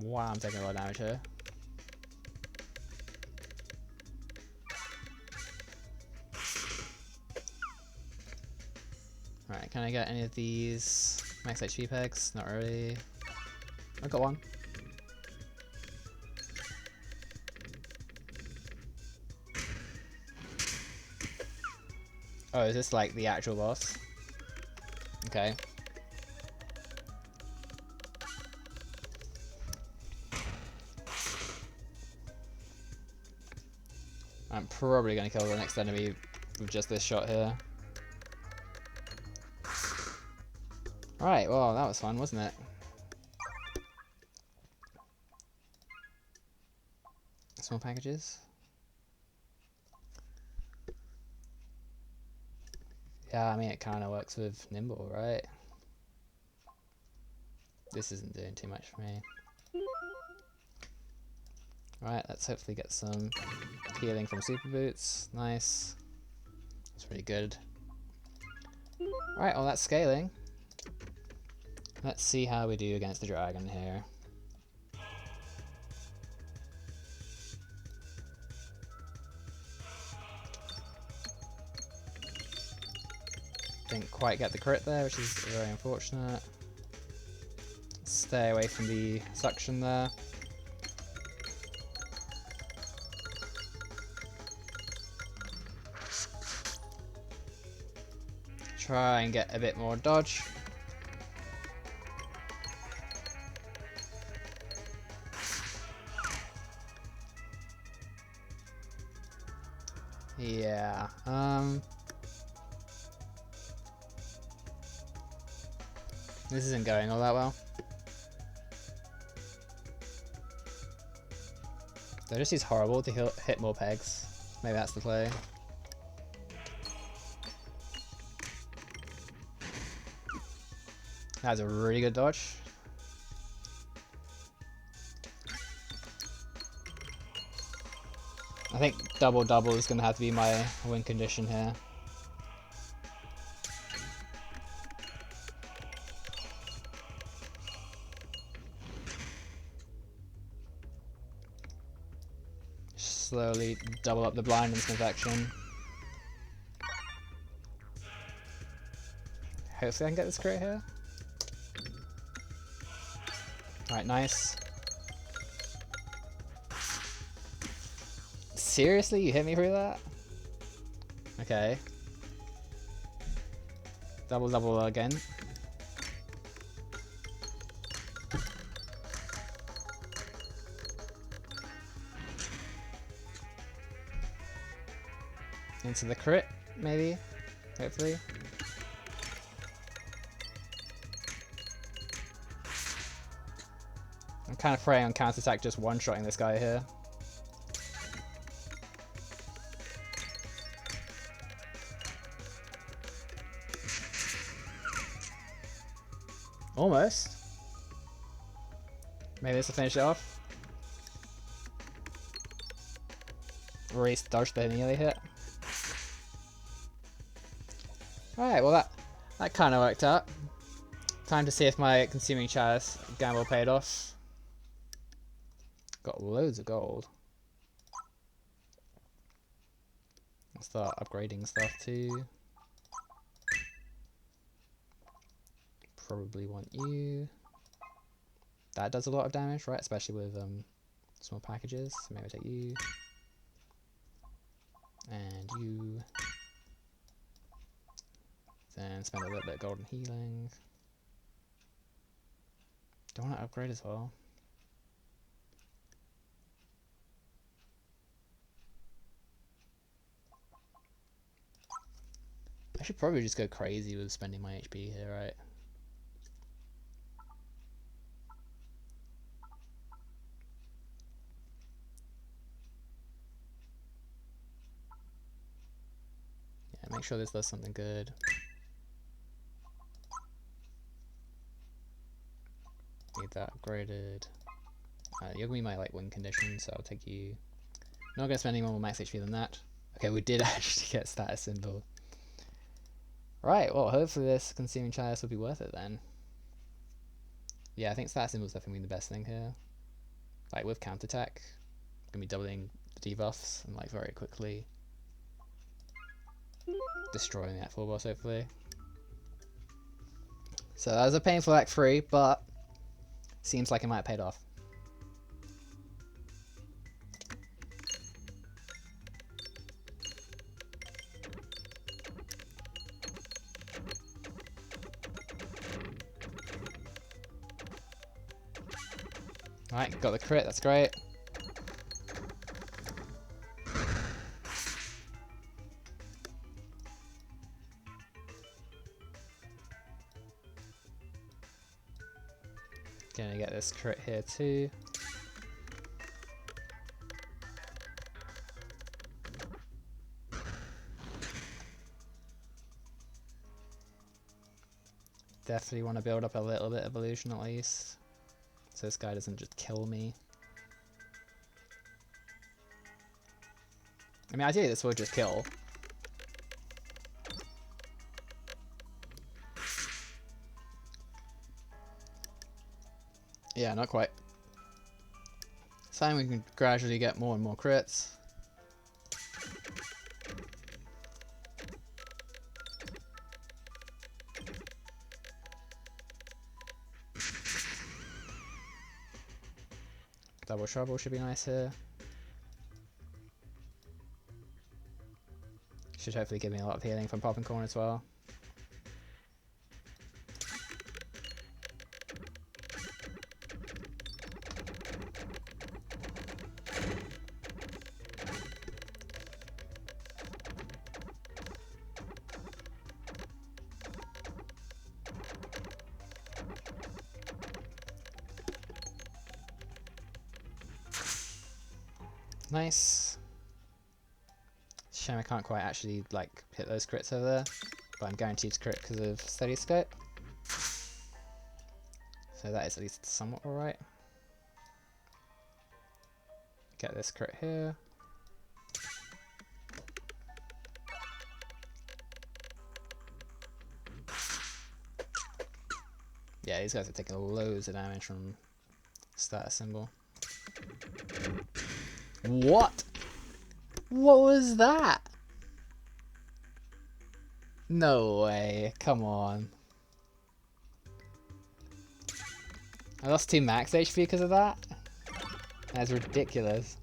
Wow, I'm taking a lot of damage here. Alright, can I get any of these max HP pegs? Not really. I got one. Oh, is this like the actual boss? Okay. I'm probably going to kill the next enemy with just this shot here. Right, well, that was fun, wasn't it? Small packages. Yeah, I mean, it kind of works with Nimble, right? This isn't doing too much for me. Right, let's hopefully get some healing from Super Boots. Nice. That's pretty good. Right, well, that's scaling. Let's see how we do against the dragon here. Didn't quite get the crit there, which is very unfortunate. Stay away from the suction there. Try and get a bit more dodge. Yeah, this isn't going all that well. They're just use horrible to hit more pegs. Maybe that's the play. That's a really good dodge. I think double is going to have to be my win condition here. Slowly double up the blindness infection. Hopefully I can get this crit here. Alright, nice. Seriously? You hit me through that? Okay. Double again. Into the crit, maybe? Hopefully. I'm kind of preying on counter-attack, just one-shotting this guy here. Almost. Maybe this will finish it off. Race dodge the melee hit. Alright, well that kind of worked out. Time to see if my Consuming Chalice gamble paid off. Got loads of gold. I'll start upgrading stuff too. Probably want you. That does a lot of damage, right? Especially with small packages. So maybe I'll take you. And you. Then spend a little bit of golden healing. Do I want to upgrade as well? I should probably just go crazy with spending my HP here, right? Yeah, make sure this does something good. Need that upgraded. You're gonna be my like win condition, so I'll take you. Not gonna spend any more max HP than that. Okay, we did actually get status symbol. Right, well, hopefully this consuming chalice will be worth it then. Yeah, I think status symbol is definitely the best thing here. Like with counterattack, gonna be doubling the debuffs and like very quickly destroying that full boss hopefully. So that was a painful Act 3, but seems like it might have paid off. Alright, got the crit, that's great. Gonna get this crit here too. Definitely want to build up a little bit of illusion at least, so this guy doesn't just kill me. I mean, ideally this would just kill. Yeah, not quite. It's fine, we can gradually get more and more crits. Double trouble should be nice here. Should hopefully give me a lot of healing from popping corn as well. Nice. Shame I can't quite actually like hit those crits over there, but I'm guaranteed to crit because of steady scope. So that is at least somewhat alright. Get this crit here. Yeah, these guys are taking loads of damage from status symbol. What? What was that? No way, come on. I lost 2 max HP because of that? That's ridiculous.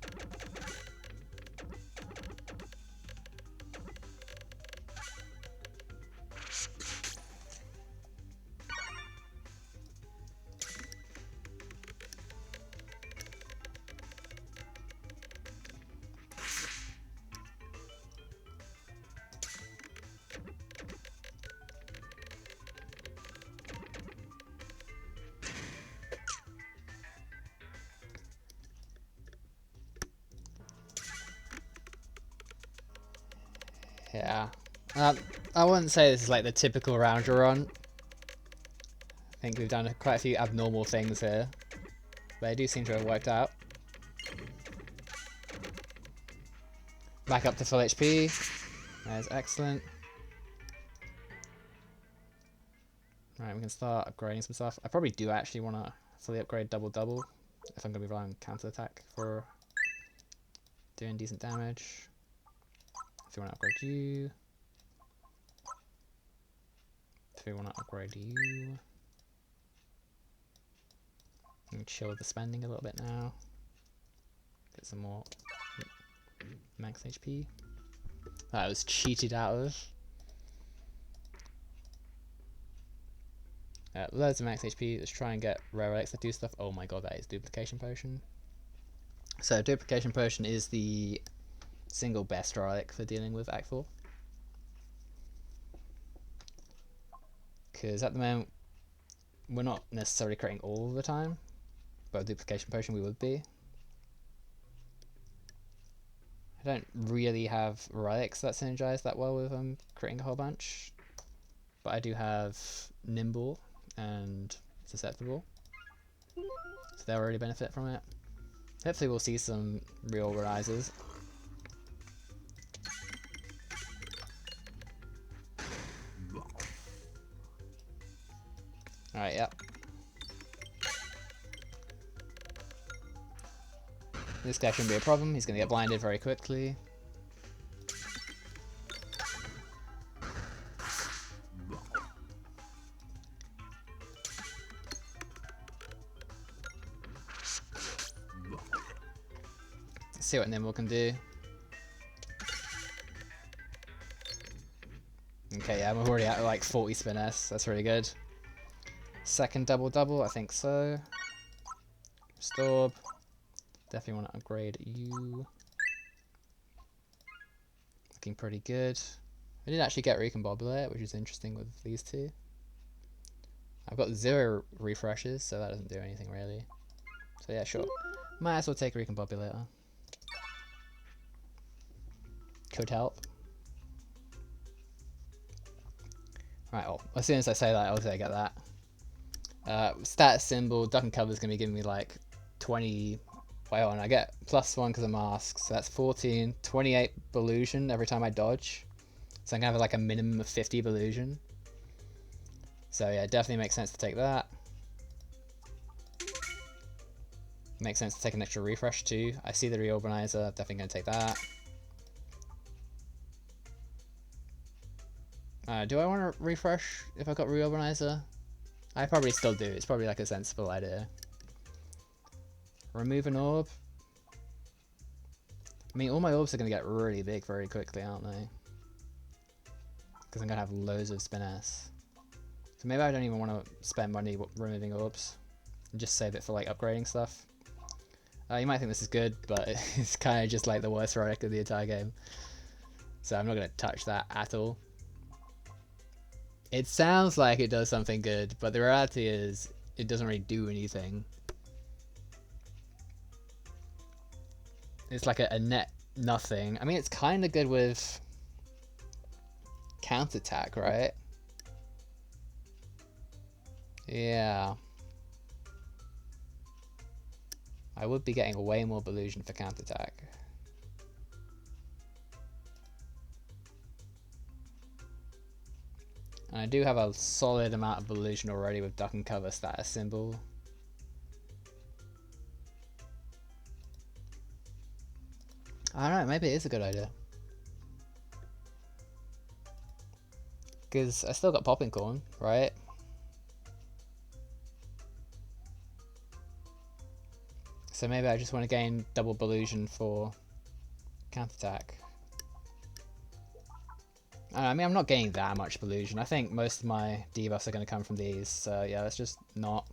Yeah. I wouldn't say this is like the typical Roundrel run. I think we've done quite a few abnormal things here, but they do seem to have worked out. Back up to full HP. That is excellent. Alright, we can start upgrading some stuff. I probably do actually want to fully upgrade double double if I'm going to be relying on counterattack for doing decent damage. If you want to upgrade you. If we want to upgrade you. And chill the spending a little bit now. Get some more max HP. That was cheated out of. Loads of max HP. Let's try and get rare relics that do stuff. Oh my god, that is duplication potion. So duplication potion is the single best relic for dealing with Act 4. Because at the moment, we're not necessarily creating all the time, but a duplication potion we would be. I don't really have relics that synergize that well with creating a whole bunch, but I do have Nimble and Susceptible, so they'll really benefit from it. Hopefully we'll see some reorganizers. Alright, yep. This guy shouldn't be a problem, he's going to get blinded very quickly. Let's see what Nimble can do. Okay, yeah, I'm already at like 40 spin S, that's really good. Second double, I think so. Restore. Definitely want to upgrade you. Looking pretty good. I did actually get Recombobulate, which is interesting with these two. I've got 0 refreshes, so that doesn't do anything really. So yeah, sure. Might as well take Recombobulator. Could help. Right, well, as soon as I say that, I'll say I get that. Status symbol, duck and cover is going to be giving me like 20. Well, and I get +1 because of masks, so that's 14, 28 Belusion every time I dodge. So I'm going to have like a minimum of 50 Belusion. So yeah, it definitely makes sense to take that. Makes sense to take an extra refresh too. I see the reorganizer, definitely going to take that. Do I want to refresh if I got reorganizer? I probably still do, it's probably like a sensible idea. Remove an orb. I mean, all my orbs are going to get really big very quickly, aren't they? Because I'm going to have loads of spin S. So maybe I don't even want to spend money removing orbs. And just save it for like upgrading stuff. You might think this is good, but it's kind of just like the worst relic of the entire game. So I'm not going to touch that at all. It sounds like it does something good, but the reality is it doesn't really do anything. It's like a net nothing. I mean, it's kind of good with counterattack, right? Yeah. I would be getting way more Belusion for counterattack. And I do have a solid amount of Belusion already with duck and cover status symbol. I don't know, maybe it is a good idea. Because I still got Popping Corn, right? So maybe I just want to gain double Belusion for counterattack. I mean, I'm not getting that much Belusion. I think most of my debuffs are going to come from these, so yeah, let's just not.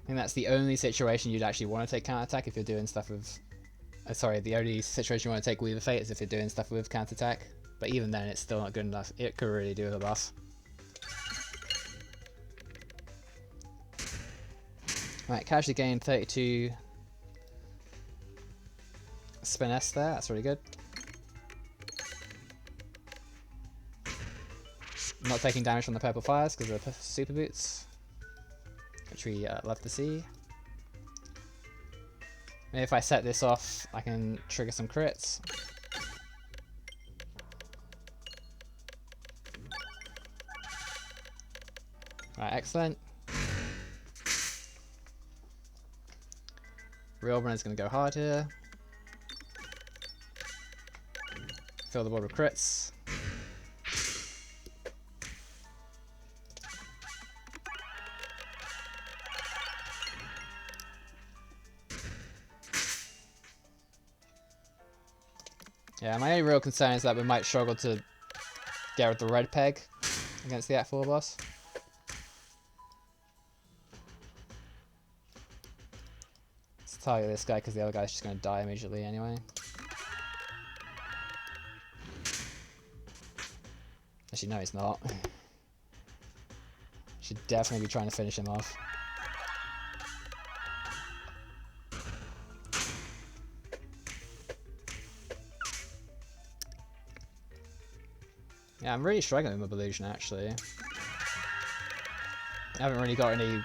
I think that's the only situation you'd actually want to take counterattack if you're doing stuff with... sorry, the only situation you want to take Weaver Fate is if you're doing stuff with counterattack. But even then, it's still not good enough. It could really do with a buff. Right, casually gained 32 spin S there. That's really good. Not taking damage from the purple fires because of the super boots, which we love to see. Maybe if I set this off, I can trigger some crits. Right, excellent. Reorban is going to go hard here. Fill the board with crits. Yeah, my only real concern is that we might struggle to get with the red peg. against the Act 4 boss. Let's target this guy because the other guy's just going to die immediately anyway. Actually, no, he's not. Should definitely be trying to finish him off. Yeah, I'm really struggling with Illusion actually. I haven't really got any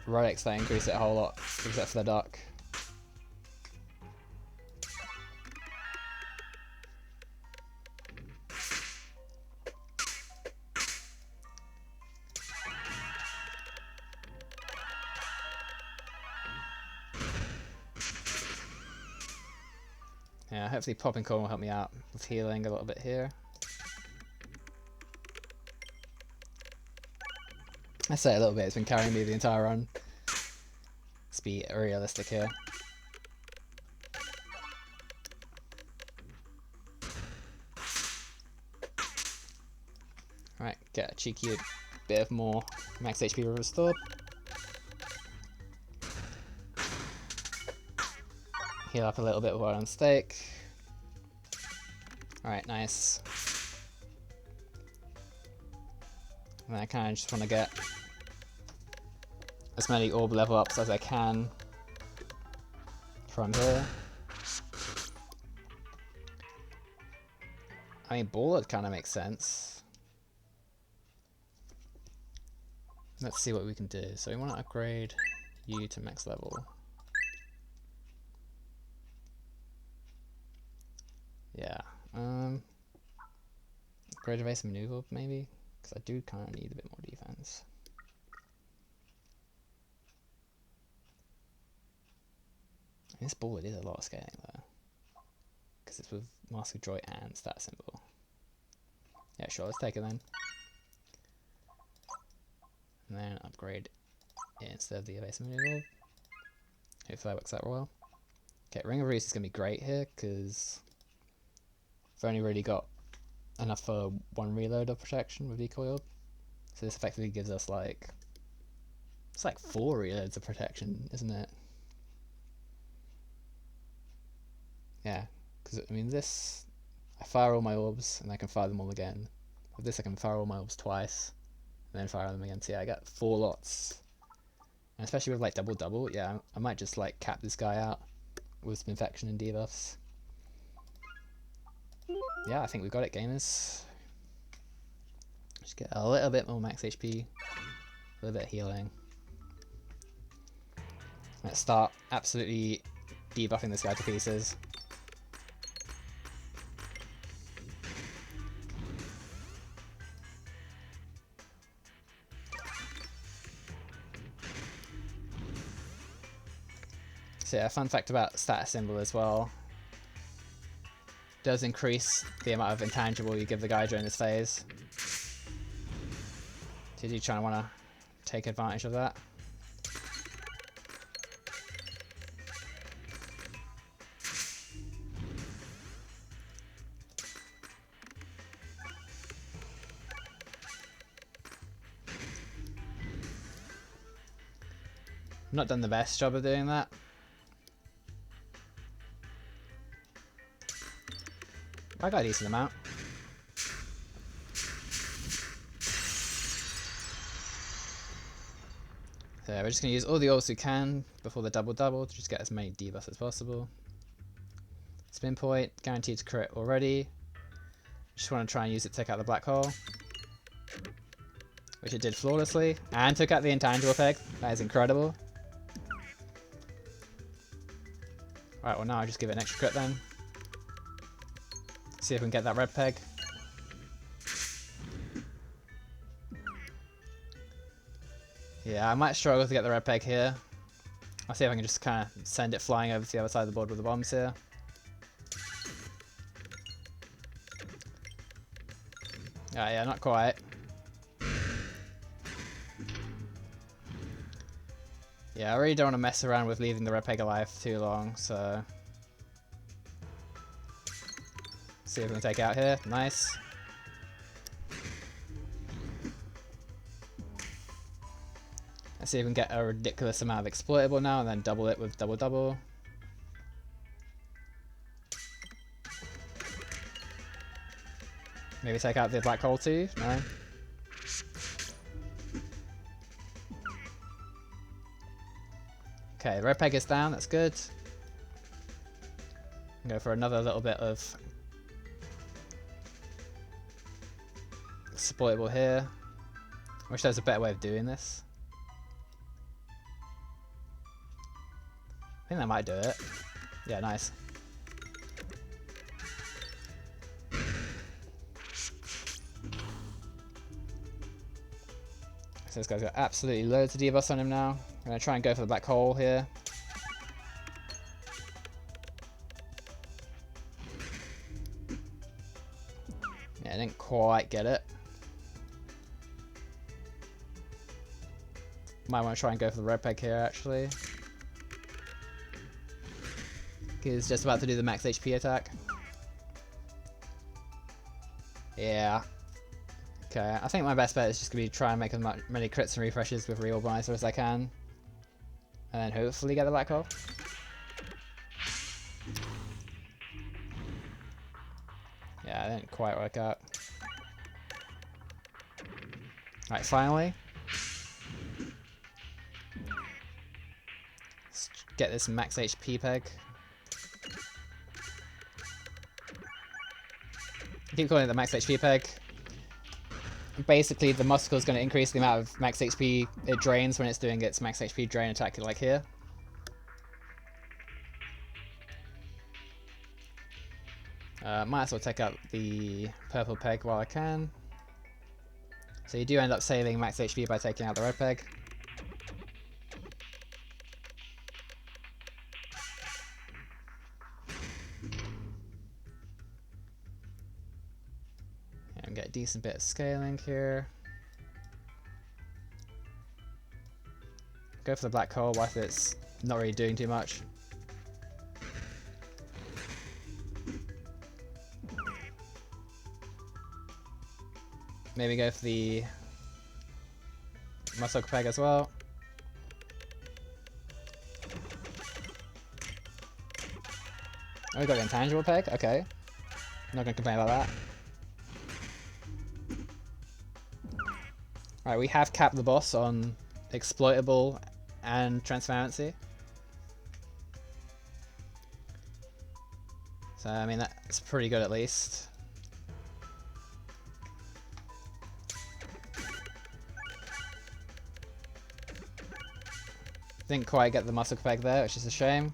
relics that increase it a whole lot, except for the duck. Yeah, hopefully Popping Corn will help me out with healing a little bit here. I say a little bit, it's been carrying me the entire run. Let's be realistic here. Right, get a cheeky bit of more max HP restored. Heal up a little bit while on stake. Alright, nice. And I kind of just want to get as many orb level ups as I can from here. I mean, Baller kind of makes sense. Let's see what we can do. So we want to upgrade you to max level. Yeah. Upgrade evasive maneuver maybe? Because I do kind of need a bit more defense. This Baller is a lot of scaling though. Because it's with Mask of Joy and stat symbol. Yeah, sure, let's take it then. And then upgrade it instead of the evasive maneuver. Hopefully that works out well. Okay, Ring of Roost is going to be great here because I've only really got enough for one reload of protection with Decoy Orb. So this effectively gives us like, it's like 4 reloads of protection, isn't it? Yeah, because I mean this, I fire all my orbs and I can fire them all again. With this I can fire all my orbs twice and then fire them again. So yeah, I got 4 lots. And especially with like double, yeah, I might just like cap this guy out with some infection and debuffs. Yeah, I think we've got it, gamers. Just get a little bit more max HP, a little bit of healing. Let's start absolutely debuffing this guy to pieces. So yeah, fun fact about status symbol as well. Does increase the amount of intangible you give the guy during this phase. So you trying to want to take advantage of that. Not done the best job of doing that. I got a decent amount. So we're just going to use all the orbs we can before the double to just get as many debuffs as possible. Spin point, guaranteed to crit already. Just want to try and use it to take out the black hole. Which it did flawlessly. And took out the intangible effect. That is incredible. Right, well now I'll just give it an extra crit then. See if we can get that red peg. Yeah, I might struggle to get the red peg here. I'll see if I can just kind of send it flying over to the other side of the board with the bombs here. Yeah, not quite. Yeah, I really don't want to mess around with leaving the red peg alive too long, so... See if we can take it out here. Nice. Let's see if we can get a ridiculous amount of exploitable now and then double it with double double. Maybe take out the black hole too? No? Okay, red peg is down, that's good. Go for another little bit of exploitable here. Wish there was a better way of doing this. I think that might do it. Yeah, nice. So this guy's got absolutely loads of debuffs on him now. I'm going to try and go for the black hole here. Yeah, I didn't quite get it. Might want to try and go for the red peg here actually. He's just about to do the max HP attack. Yeah. Okay, I think my best bet is just going to be try and make as many crits and refreshes with Reorganizer as I can. And then hopefully get the black hole. Yeah, it didn't quite work out. Alright, finally. Let's get this max HP peg. I keep calling it the max HP peg. Basically, the muscle is going to increase the amount of max HP it drains when it's doing its max HP drain attack, like here. Might as well take out the purple peg while I can. So you do end up saving max HP by taking out the red peg. And get a decent bit of scaling here. Go for the black hole whilst it's not really doing too much. Maybe go for the muscle peg as well. Oh, we got the intangible peg? Okay. Not gonna complain about that. Alright, we have capped the boss on exploitable and transparency. So, I mean, that's pretty good at least. Didn't quite get the muscle peg there, which is a shame.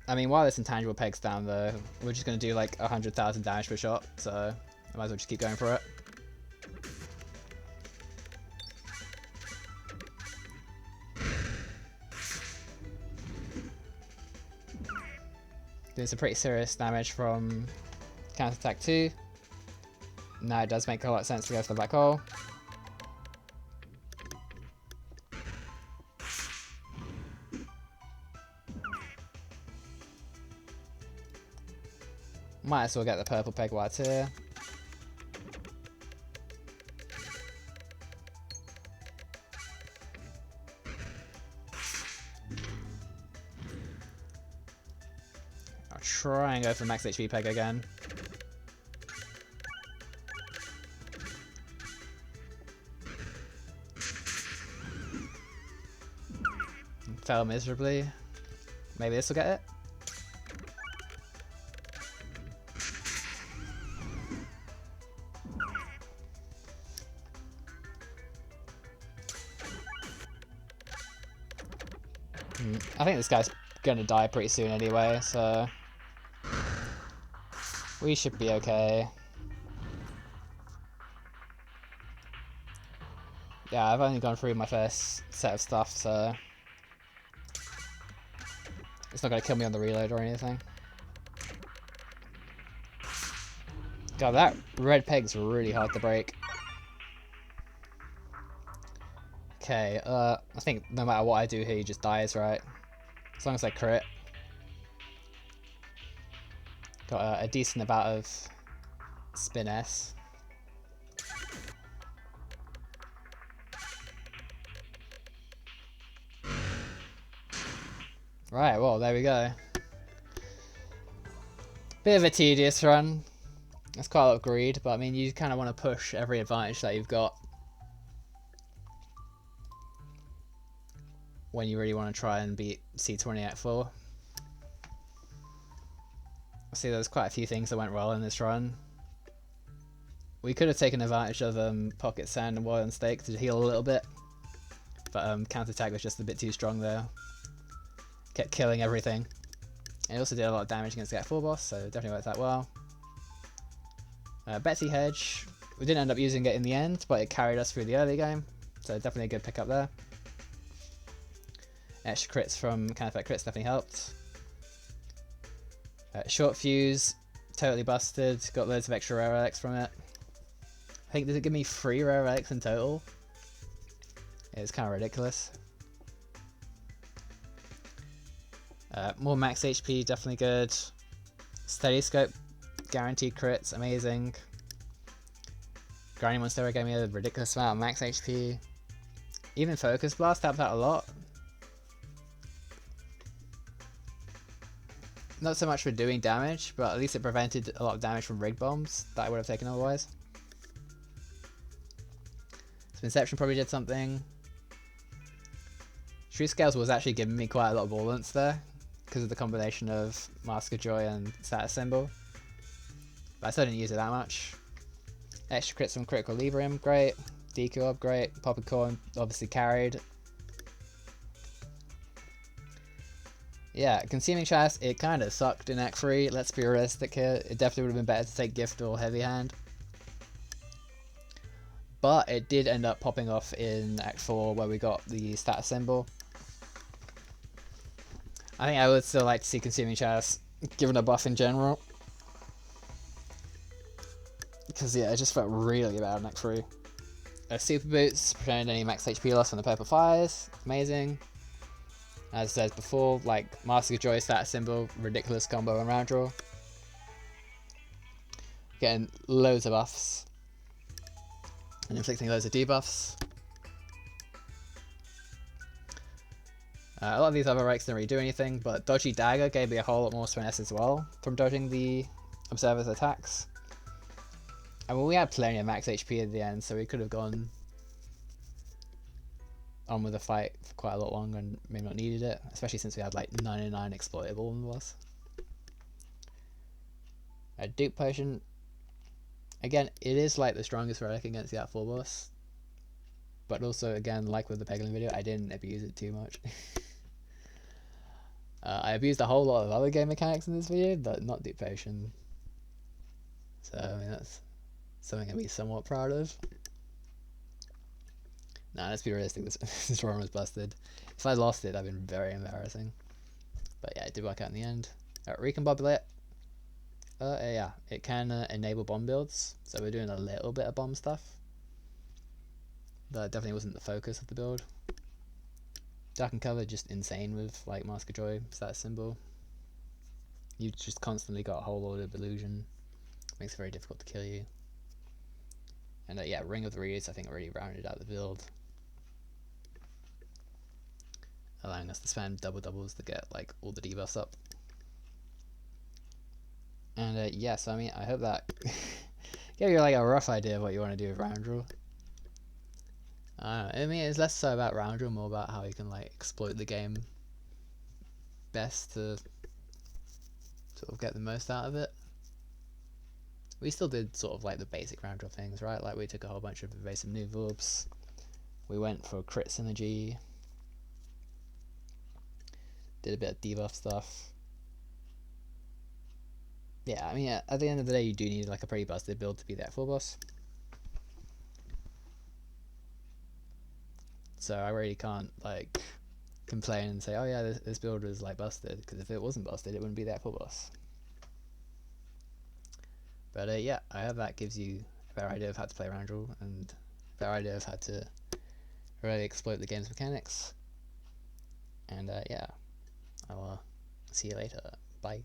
I mean, while this intangible peg's down though, we're just going to do like 100,000 damage per shot, so I might as well just keep going for it. Doing some pretty serious damage from counter attack 2. Now it does make a lot of sense to go for the black hole. Might as well get the purple peg while it's here. I'll try and go for the max HP peg again. Fell miserably. Maybe this will get it. I think this guy's gonna die pretty soon anyway, so we should be okay. Yeah, I've only gone through my first set of stuff, so it's not gonna kill me on the reload or anything. God, that red peg's really hard to break. Okay, I think no matter what I do here, he just dies, right? As long as I crit. Got a decent amount of spin S. Right, well, there we go. Bit of a tedious run. That's quite a lot of greed, but I mean, you kind of want to push every advantage that you've got when you really want to try and beat C20 Act 4. See, there's quite a few things that went well in this run. We could have taken advantage of Pocket Sand and Wild and Stake to heal a little bit, but counter-attack was just a bit too strong there. Kept killing everything. It also did a lot of damage against the Act 4 boss, so definitely worked out well. Betsy Hedge, we didn't end up using it in the end, but it carried us through the early game, so definitely a good pickup there. Extra crits from counter-attack crits definitely helped. Short fuse, totally busted, got loads of extra rare relics from it. I think, did it give me 3 rare relics in total? It's kind of ridiculous. More max HP, definitely good. Steady scope, guaranteed crits, amazing. Grinding Monstera gave me a ridiculous amount of max HP. Even Focus Blast helped out a lot. Not so much for doing damage, but at least it prevented a lot of damage from rig bombs that I would have taken otherwise. Inception probably did something. Truth Scales was actually giving me quite a lot of balance there because of the combination of Mask of Joy and Status Symbol. But I still didn't use it that much. Extra crits from Critical Liberium, great. DQ up, great. Popcorn obviously carried. Yeah, Consuming Chalice, it kind of sucked in Act 3, let's be realistic here. It definitely would have been better to take Gift or Heavy Hand. But it did end up popping off in Act 4 where we got the Status Symbol. I think I would still like to see Consuming Chalice given a buff in general. Because yeah, it just felt really bad in Act 3. Super Boots, prevented any max HP loss from the Purple Fires, amazing. As I said before, like Mask of Joy, Status Symbol, ridiculous combo on Roundrel. Getting loads of buffs. And inflicting loads of debuffs. A lot of these other ranks didn't really do anything, but Dodgy Dagger gave me a whole lot more finesse as well from dodging the Observer's attacks. I mean, we had plenty of max HP at the end, so we could have gone on with the fight for quite a lot longer and maybe not needed it, especially since we had like 99 exploitable in the boss. A Dupe Potion. Again, it is like the strongest relic against the Act 4 boss. But also, again, like with the Peglin video, I didn't abuse it too much. I abused a whole lot of other game mechanics in this video, but not Dupe Potion. So, I mean, that's something I'd be somewhat proud of. Nah, let's be realistic, this run was busted. If I lost it, that'd been very embarrassing. But yeah, it did work out in the end. Recombobulate. Yeah, it can enable bomb builds, so we're doing a little bit of bomb stuff. That definitely wasn't the focus of the build. Dark and Cover, just insane with like Mask of Joy, Status Symbol. You've just constantly got a whole load of illusion. Makes it very difficult to kill you. And yeah, Ring of the Reeds I think already rounded out the build. Allowing us to spam doubles to get like all the debuffs up. And yeah, so I mean, I hope that gave you like a rough idea of what you want to do with Roundrel. I mean, it's less so about Roundrel, more about how you can like exploit the game best to sort of get the most out of it. We still did sort of like the basic Roundrel things, right? Like we took a whole bunch of evasive new verbs. We went for crit synergy. Did a bit of debuff stuff. Yeah, I mean, at the end of the day, you do need like a pretty busted build to be that full boss. So I really can't like complain and say, oh yeah, this build was like busted, because if it wasn't busted, it wouldn't be that full boss. But yeah, I hope that gives you a better idea of how to play Roundrel and a better idea of how to really exploit the game's mechanics. And yeah, I'll see you later. Bye.